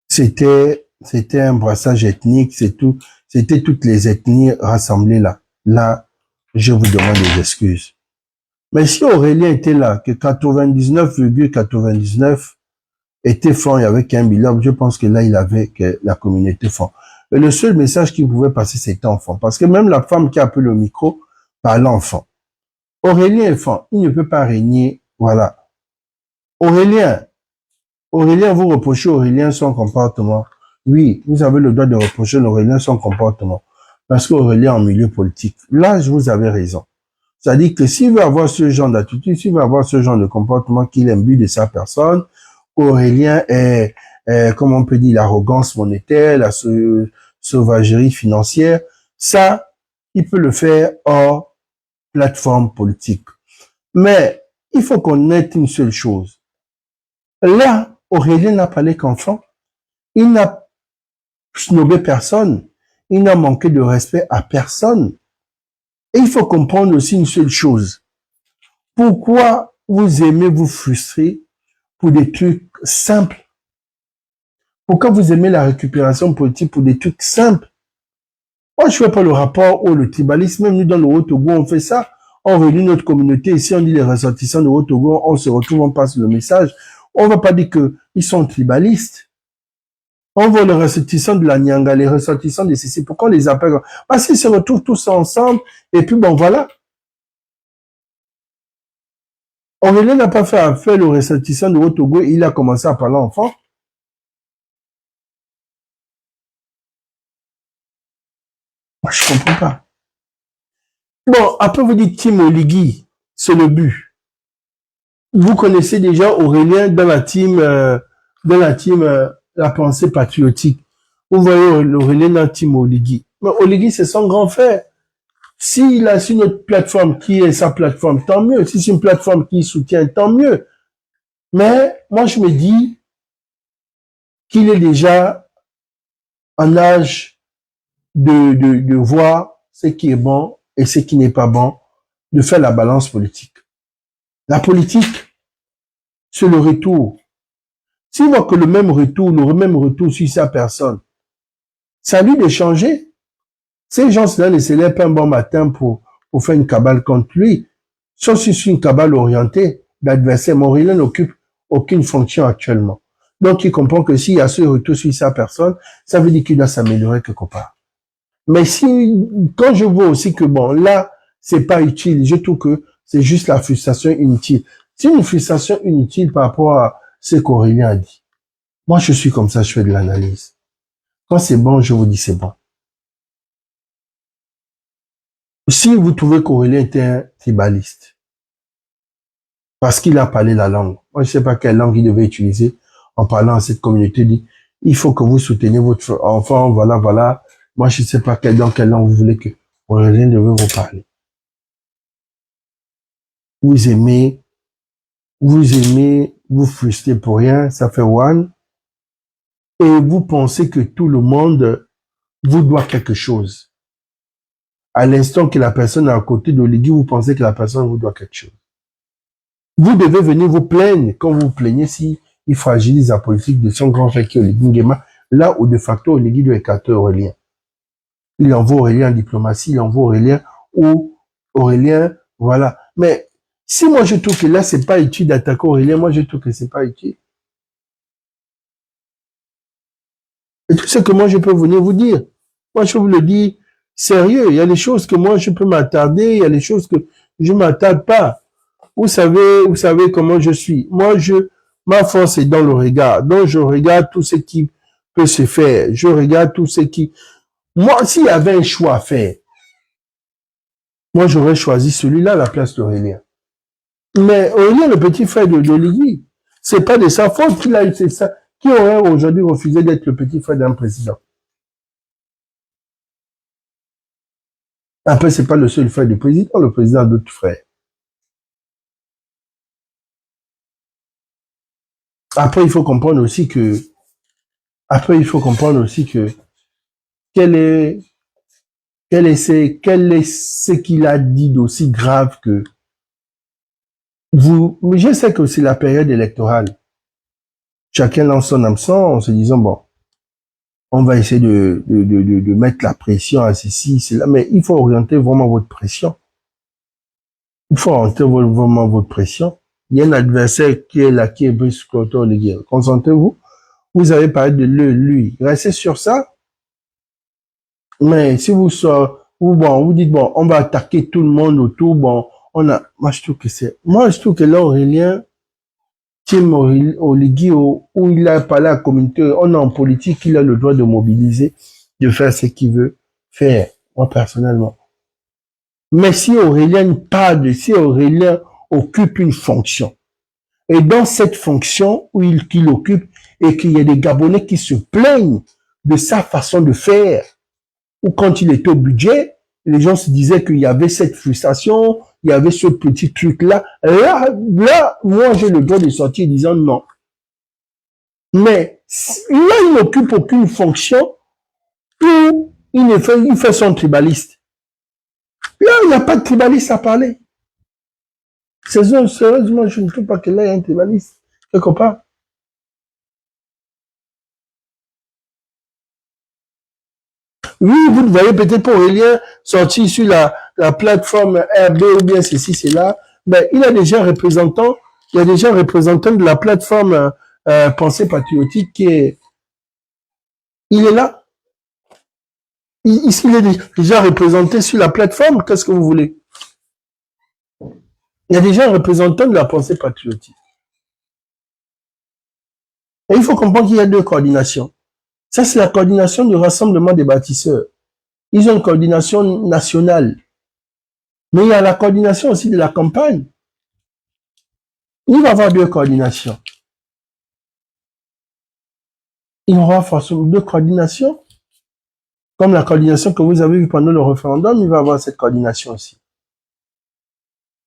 C'était un brassage ethnique, c'est tout. C'était toutes les ethnies rassemblées là. Là, je vous demande des excuses. Mais si Aurélien était là, que 99,99 était fan, il y avait qu'un million, je pense que là, il avait que la communauté fan. Et le seul message qui pouvait passer, c'était enfant. Parce que même la femme qui a appelé le micro parlait enfant. Aurélien est fan, il ne peut pas régner, voilà. Aurélien, vous reprochez Aurélien son comportement. Oui, vous avez le droit de reprocher Aurélien son comportement. Parce qu'Aurélien en milieu politique. Là, vous avez raison. C'est-à-dire que s'il veut avoir ce genre d'attitude, s'il veut avoir ce genre de comportement qu'il imbue de sa personne, Aurélien est, comme on peut dire, l'arrogance monétaire, la sauvagerie financière, ça, il peut le faire hors plateforme politique. Mais il faut qu'on ait une seule chose. Là, Aurélien n'a parlé qu'enfant. Il n'a snobé personne. Il n'a manqué de respect à personne. Et il faut comprendre aussi une seule chose. Pourquoi vous aimez vous frustrer pour des trucs simples? Pourquoi vous aimez la récupération politique pour des trucs simples? Moi, je ne fais pas le rapport ou le tribalisme. Même nous, dans le Haut-Togo, on fait ça. On réunit notre communauté. Ici, on dit les ressortissants de Haut-Togo, on se retrouve, on passe le message. On ne va pas dire qu'ils sont tribalistes. On voit les ressortissants de la Nyanga, les ressortissants de ceci. Pourquoi on les appelle? Parce qu'ils se retrouvent tous ensemble. Et puis, bon, voilà. Aurélien n'a pas fait affaire le ressortissant de Haut-Togo. Il a commencé à parler enfant. Moi, je comprends pas. Bon, après vous dites Team Oligui, c'est le but. Vous connaissez déjà Aurélien dans la team, la pensée patriotique. Vous voyez Aurélien dans Team Oligui. Mais Oligui, c'est son grand frère. S'il a sur notre plateforme qui est sa plateforme, tant mieux. Si c'est une plateforme qui soutient, tant mieux. Mais moi, je me dis qu'il est déjà en âge de voir ce qui est bon et ce qui n'est pas bon, de faire la balance politique. La politique, c'est le retour. S'il voit que le même retour sur sa personne, c'est à lui de changer. Ces gens-là ne se lèvent pas un bon matin pour faire une cabale contre lui. Sauf si c'est une cabale orientée d'adversaire. Aurélien n'occupe aucune fonction actuellement. Donc, il comprend que s'il y a ce retour sur sa personne, ça veut dire qu'il doit s'améliorer quelque part. Mais quand je vois aussi que bon, là, c'est pas utile, je trouve que c'est juste la frustration inutile. C'est une frustration inutile par rapport à ce qu'Aurélien a dit. Moi, je suis comme ça, je fais de l'analyse. Quand c'est bon, je vous dis c'est bon. Si vous trouvez qu'Aurélien était un tribaliste, parce qu'il a parlé la langue, moi je sais pas quelle langue il devait utiliser en parlant à cette communauté, dit, il faut que vous souteniez votre enfant, voilà. Moi je sais pas dans quelle langue vous voulez que Aurélien devait vous parler. Vous aimez vous frustrer pour rien, ça fait one, et vous pensez que tout le monde vous doit quelque chose. À l'instant que la personne est à côté d'Oligui, vous pensez que la personne vous doit quelque chose. Vous devez venir vous plaindre quand vous vous plaignez si il fragilise la politique de son grand frère qui est Oligui Nguema, là où de facto Oligui doit écarter Aurélien. Il envoie Aurélien en diplomatie, il envoie Aurélien ou Aurélien, voilà. Mais si moi je trouve que là c'est pas utile d'attaquer Aurélien, moi je trouve que c'est pas utile. Et tout ce que moi je peux venir vous dire, moi je vous le dis sérieux, il y a des choses que moi je peux m'attarder, il y a des choses que je m'attarde pas. Vous savez comment je suis. Moi, ma force est dans le regard. Donc, je regarde tout ce qui peut se faire. Je regarde tout ce qui... Moi, s'il y avait un choix à faire, moi, j'aurais choisi celui-là à la place d'Aurélien. Mais Aurélien, le petit frère d'Oligui, c'est pas de sa faute qu'il a eu, c'est ça. Qui aurait aujourd'hui refusé d'être le petit frère d'un président? Après, c'est pas le seul frère du président, le président a d'autres frères. Après, il faut comprendre aussi que quel est ce qu'il a dit d'aussi grave que mais je sais que c'est la période électorale. Chacun lance son hameçon en se disant, bon, on va essayer de mettre la pression à ceci, cela, mais il faut orienter vraiment votre pression. Il faut orienter vraiment votre pression. Il y a un adversaire qui est là, qui est brusque autour de guerre. Concentrez-vous. Vous avez parlé de lui. Restez sur ça. Mais si vous dites, bon, on va attaquer tout le monde autour, bon, moi, je trouve que là, Aurélien, Tim Oligui, où il a parlé à la communauté, on est en politique, il a le droit de mobiliser, de faire ce qu'il veut faire, moi, personnellement. Mais si Aurélien occupe une fonction, et dans cette fonction qu'il occupe, et qu'il y a des Gabonais qui se plaignent de sa façon de faire, ou quand il était au budget, les gens se disaient qu'il y avait cette frustration, il y avait ce petit truc-là. Là, moi, j'ai le droit de sortir en disant non. Mais là, il n'occupe aucune fonction où il fait son tribaliste. Là, il n'y a pas de tribaliste à parler. Sérieusement, je ne trouve pas que là, il y a un tribaliste, quelque part. Oui, vous voyez peut-être pour Aurélien sortir sur la plateforme RB ou bien ceci, c'est là. Mais il y a déjà un représentant, il y a déjà un représentant de la plateforme Pensée Patriotique il est là. Il est déjà représenté sur la plateforme. Qu'est-ce que vous voulez? Il y a déjà un représentant de la Pensée Patriotique. Et il faut comprendre qu'il y a deux coordinations. Ça, c'est la coordination du Rassemblement des bâtisseurs. Ils ont une coordination nationale. Mais il y a la coordination aussi de la campagne. Il va y avoir deux coordinations. Il y aura forcément deux coordinations. Comme la coordination que vous avez vue pendant le référendum, il va y avoir cette coordination aussi.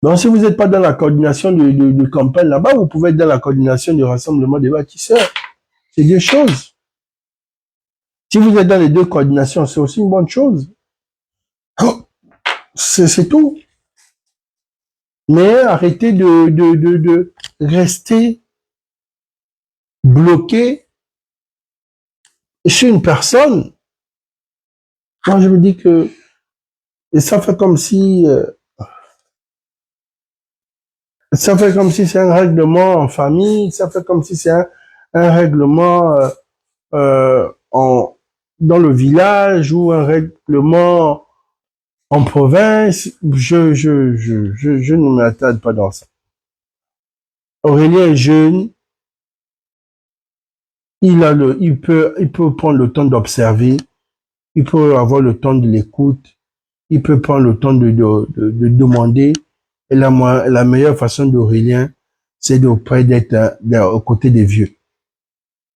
Donc, si vous n'êtes pas dans la coordination de campagne là-bas, vous pouvez être dans la coordination du Rassemblement des bâtisseurs. C'est deux choses. Si vous êtes dans les deux coordinations, c'est aussi une bonne chose. C'est tout. Mais arrêtez de rester bloqué chez une personne. Moi, je me dis que, et ça fait comme si c'est un règlement en famille, ça fait comme si c'est un règlement dans le village ou un règlement en province. Je ne m'attarde pas dans ça. Aurélien est jeune, il peut prendre le temps d'observer, il peut avoir le temps de l'écoute, il peut prendre le temps de demander. Et la meilleure façon d'Aurélien, c'est d'être aux côtés des vieux.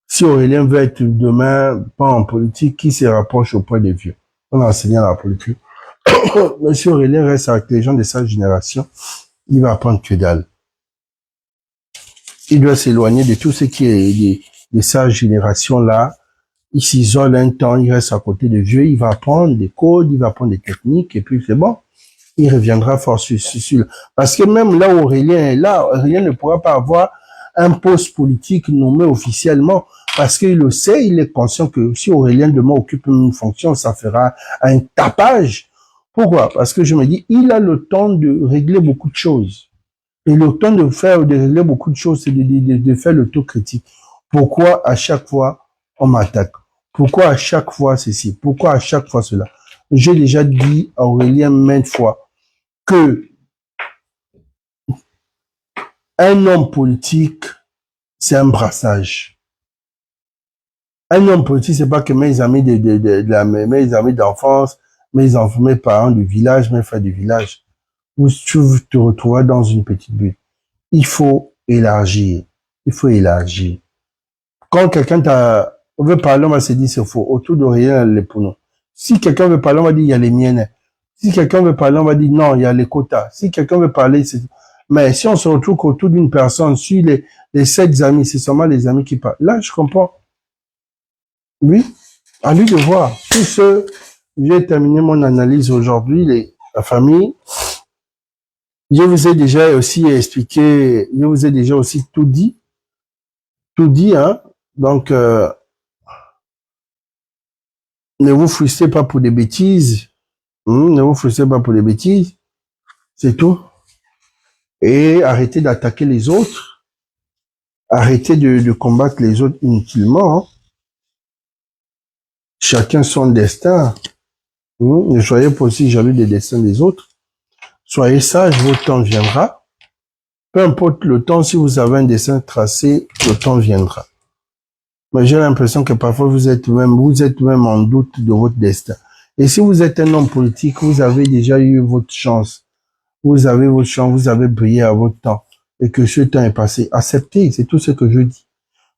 Si Aurélien veut être demain, pas en politique, qui se rapproche auprès des vieux? On a enseigné la politique. Mais si Aurélien reste avec les gens de sa génération, il va apprendre que dalle. Il doit s'éloigner de tout ce qui est de sa génération-là. Il s'isole un temps, il reste à côté des vieux, il va apprendre des codes, il va apprendre des techniques, et puis c'est bon. Il reviendra fort sur. Parce que même là où Aurélien est là, Aurélien ne pourra pas avoir un poste politique nommé officiellement, parce qu'il le sait, il est conscient que si Aurélien demain occupe une fonction, ça fera un tapage. Pourquoi? Parce que je me dis, il a le temps de régler beaucoup de choses. Et le temps de régler beaucoup de choses, c'est de faire l'autocritique. Pourquoi à chaque fois on m'attaque? Pourquoi à chaque fois ceci? Pourquoi à chaque fois cela? J'ai déjà dit à Aurélien maintes fois que un homme politique, c'est un brassage. Un homme politique, c'est pas que mes amis mes amis d'enfance, mes parents du village, mes frères du village, où tu te retrouveras dans une petite bulle. Il faut élargir. Il faut élargir. Quand quelqu'un veut parler, on va se dire c'est faux. Autour d'Aurélien, les poumons. Si quelqu'un veut parler, on va dire il y a les miennes. Si quelqu'un veut parler, on va dire non, il y a les quotas. Si quelqu'un veut parler, c'est... Mais si on se retrouve autour d'une personne, sur les 7 amis, c'est seulement les amis qui parlent. Là, je comprends. Oui, à lui de voir. Tout ce, j'ai terminé mon analyse aujourd'hui, la famille. Je vous ai déjà aussi expliqué, je vous ai déjà aussi tout dit, hein. Donc, ne vous frustrez pas pour des bêtises. Ne vous frustrez pas pour des bêtises. C'est tout. Et arrêtez d'attaquer les autres. Arrêtez de combattre les autres inutilement. Hein. Chacun son destin. Ne soyez pas aussi jaloux des destins des autres. Soyez sages, votre temps viendra. Peu importe le temps, si vous avez un destin tracé, le temps viendra. Mais j'ai l'impression que parfois vous êtes même en doute de votre destin. Et si vous êtes un homme politique, vous avez déjà eu votre chance. Vous avez votre chance, vous avez brillé à votre temps. Et que ce temps est passé. Acceptez, c'est tout ce que je dis.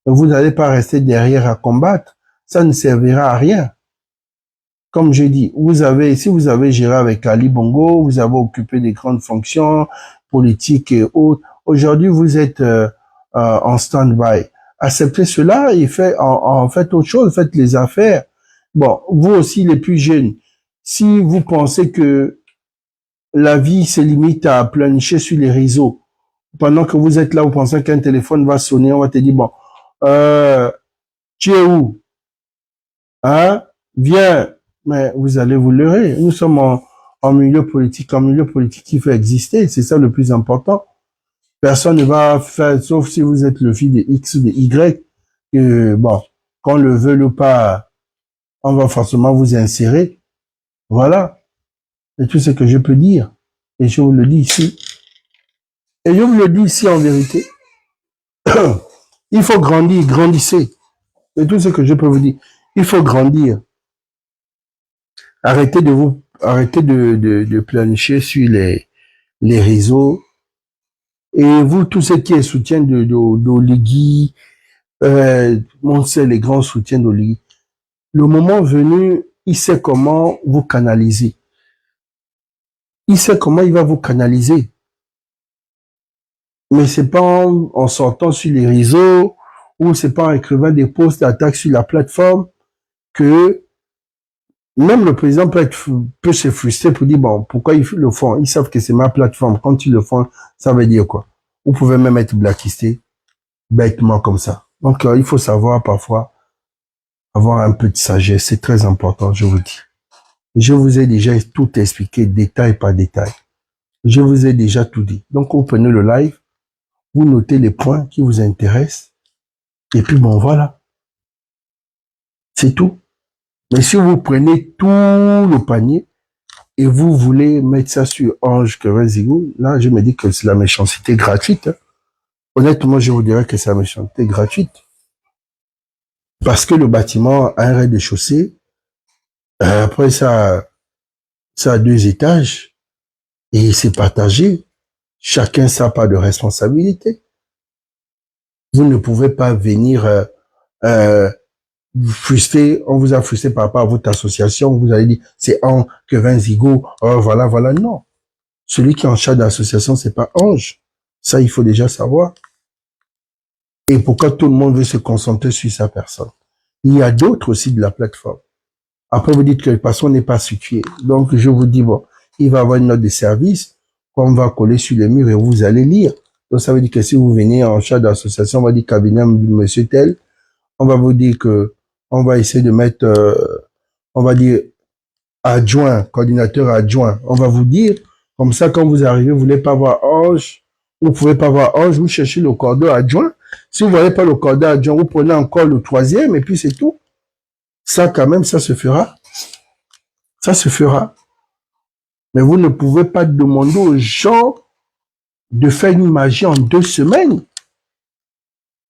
Mais vous n'allez pas rester derrière à combattre. Ça ne servira à rien. Comme je dis, si vous avez géré avec Ali Bongo, vous avez occupé des grandes fonctions politiques et autres. Aujourd'hui, vous êtes en stand-by. acceptez cela et faites autre chose, faites les affaires. Bon, vous aussi les plus jeunes, si vous pensez que la vie se limite à pleurnicher sur les réseaux, pendant que vous êtes là, vous pensez qu'un téléphone va sonner, on va te dire, bon, tu es où? Hein? Viens. Mais vous allez vous leurrer. Nous sommes en milieu politique, qui fait exister. C'est ça le plus important. Personne ne va faire, sauf si vous êtes le fils de X ou de Y, que, bon, qu'on le veuille ou pas, on va forcément vous insérer. Voilà. C'est tout ce que je peux dire. Et je vous le dis ici. Et je vous le dis ici en vérité. Il faut grandir, grandissez. C'est tout ce que je peux vous dire. Il faut grandir. Arrêtez de planifier sur les réseaux. Et vous, tous ceux qui soutiennent d'Oligui, on sait les grands soutiens d'Oligui. Le moment venu, il sait comment vous canaliser. Il sait comment il va vous canaliser. Mais c'est pas en sortant sur les réseaux ou c'est pas en écrivant des posts d'attaque sur la plateforme que même le président peut se frustrer pour dire, bon, pourquoi ils le font? Ils savent que c'est ma plateforme. Quand ils le font, ça veut dire quoi? Vous pouvez même être blacklisté bêtement comme ça. Donc, il faut savoir parfois avoir un peu de sagesse. C'est très important, je vous dis. Je vous ai déjà tout expliqué, détail par détail. Je vous ai déjà tout dit. Donc, vous prenez le live, vous notez les points qui vous intéressent. Et puis, bon, voilà. C'est tout. Mais si vous prenez tout le panier et vous voulez mettre ça sur Ange Kerenzigo, là, je me dis que c'est la méchanceté gratuite. Hein. Honnêtement, je vous dirais que c'est la méchanceté gratuite. Parce que le bâtiment a un rez-de-chaussée. Après, ça a 2 étages. Et c'est partagé. Chacun sa part de responsabilité. Vous ne pouvez pas venir frustré, on vous a frustré par rapport à votre association, vous allez dire, c'est Ange Kerenzigo, oh, voilà, voilà, non. Celui qui est en charge de l'association, c'est pas Ange. Ça, il faut déjà savoir. Et pourquoi tout le monde veut se concentrer sur sa personne? Il y a d'autres aussi de la plateforme. Après, vous dites que le patron n'est pas situé. Donc, je vous dis, bon, il va avoir une note de service qu'on va coller sur le mur et vous allez lire. Donc, ça veut dire que si vous venez en charge de l'association, on va dire cabinet monsieur tel, on va vous dire que on va essayer de mettre, on va dire, adjoint, coordinateur adjoint. On va vous dire, comme ça, quand vous arrivez, vous voulez pas voir Ange, vous pouvez pas voir Ange, vous cherchez le coordinateur adjoint. Si vous voyez pas le coordinateur adjoint, vous prenez encore le 3e et puis c'est tout. Ça, quand même, ça se fera. Ça se fera. Mais vous ne pouvez pas demander aux gens de faire une magie en 2 semaines.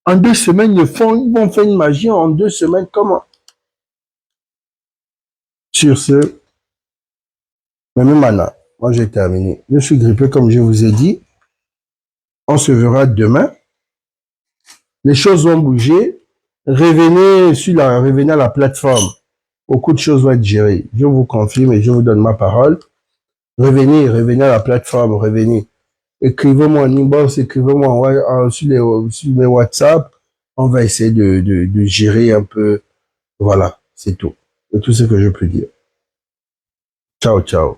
En 2 semaines, ils vont faire une magie en 2 semaines. Comment? Sur ce, mais même maintenant, moi j'ai terminé. Je suis grippé comme je vous ai dit. On se verra demain. Les choses vont bouger. Revenez à la plateforme. Beaucoup de choses vont être gérées. Je vous confirme et je vous donne ma parole. Revenez à la plateforme, revenez. Écrivez-moi en inbox, écrivez-moi sur mes WhatsApp. On va essayer de gérer un peu. Voilà, c'est tout. C'est tout ce que je peux dire. Ciao, ciao.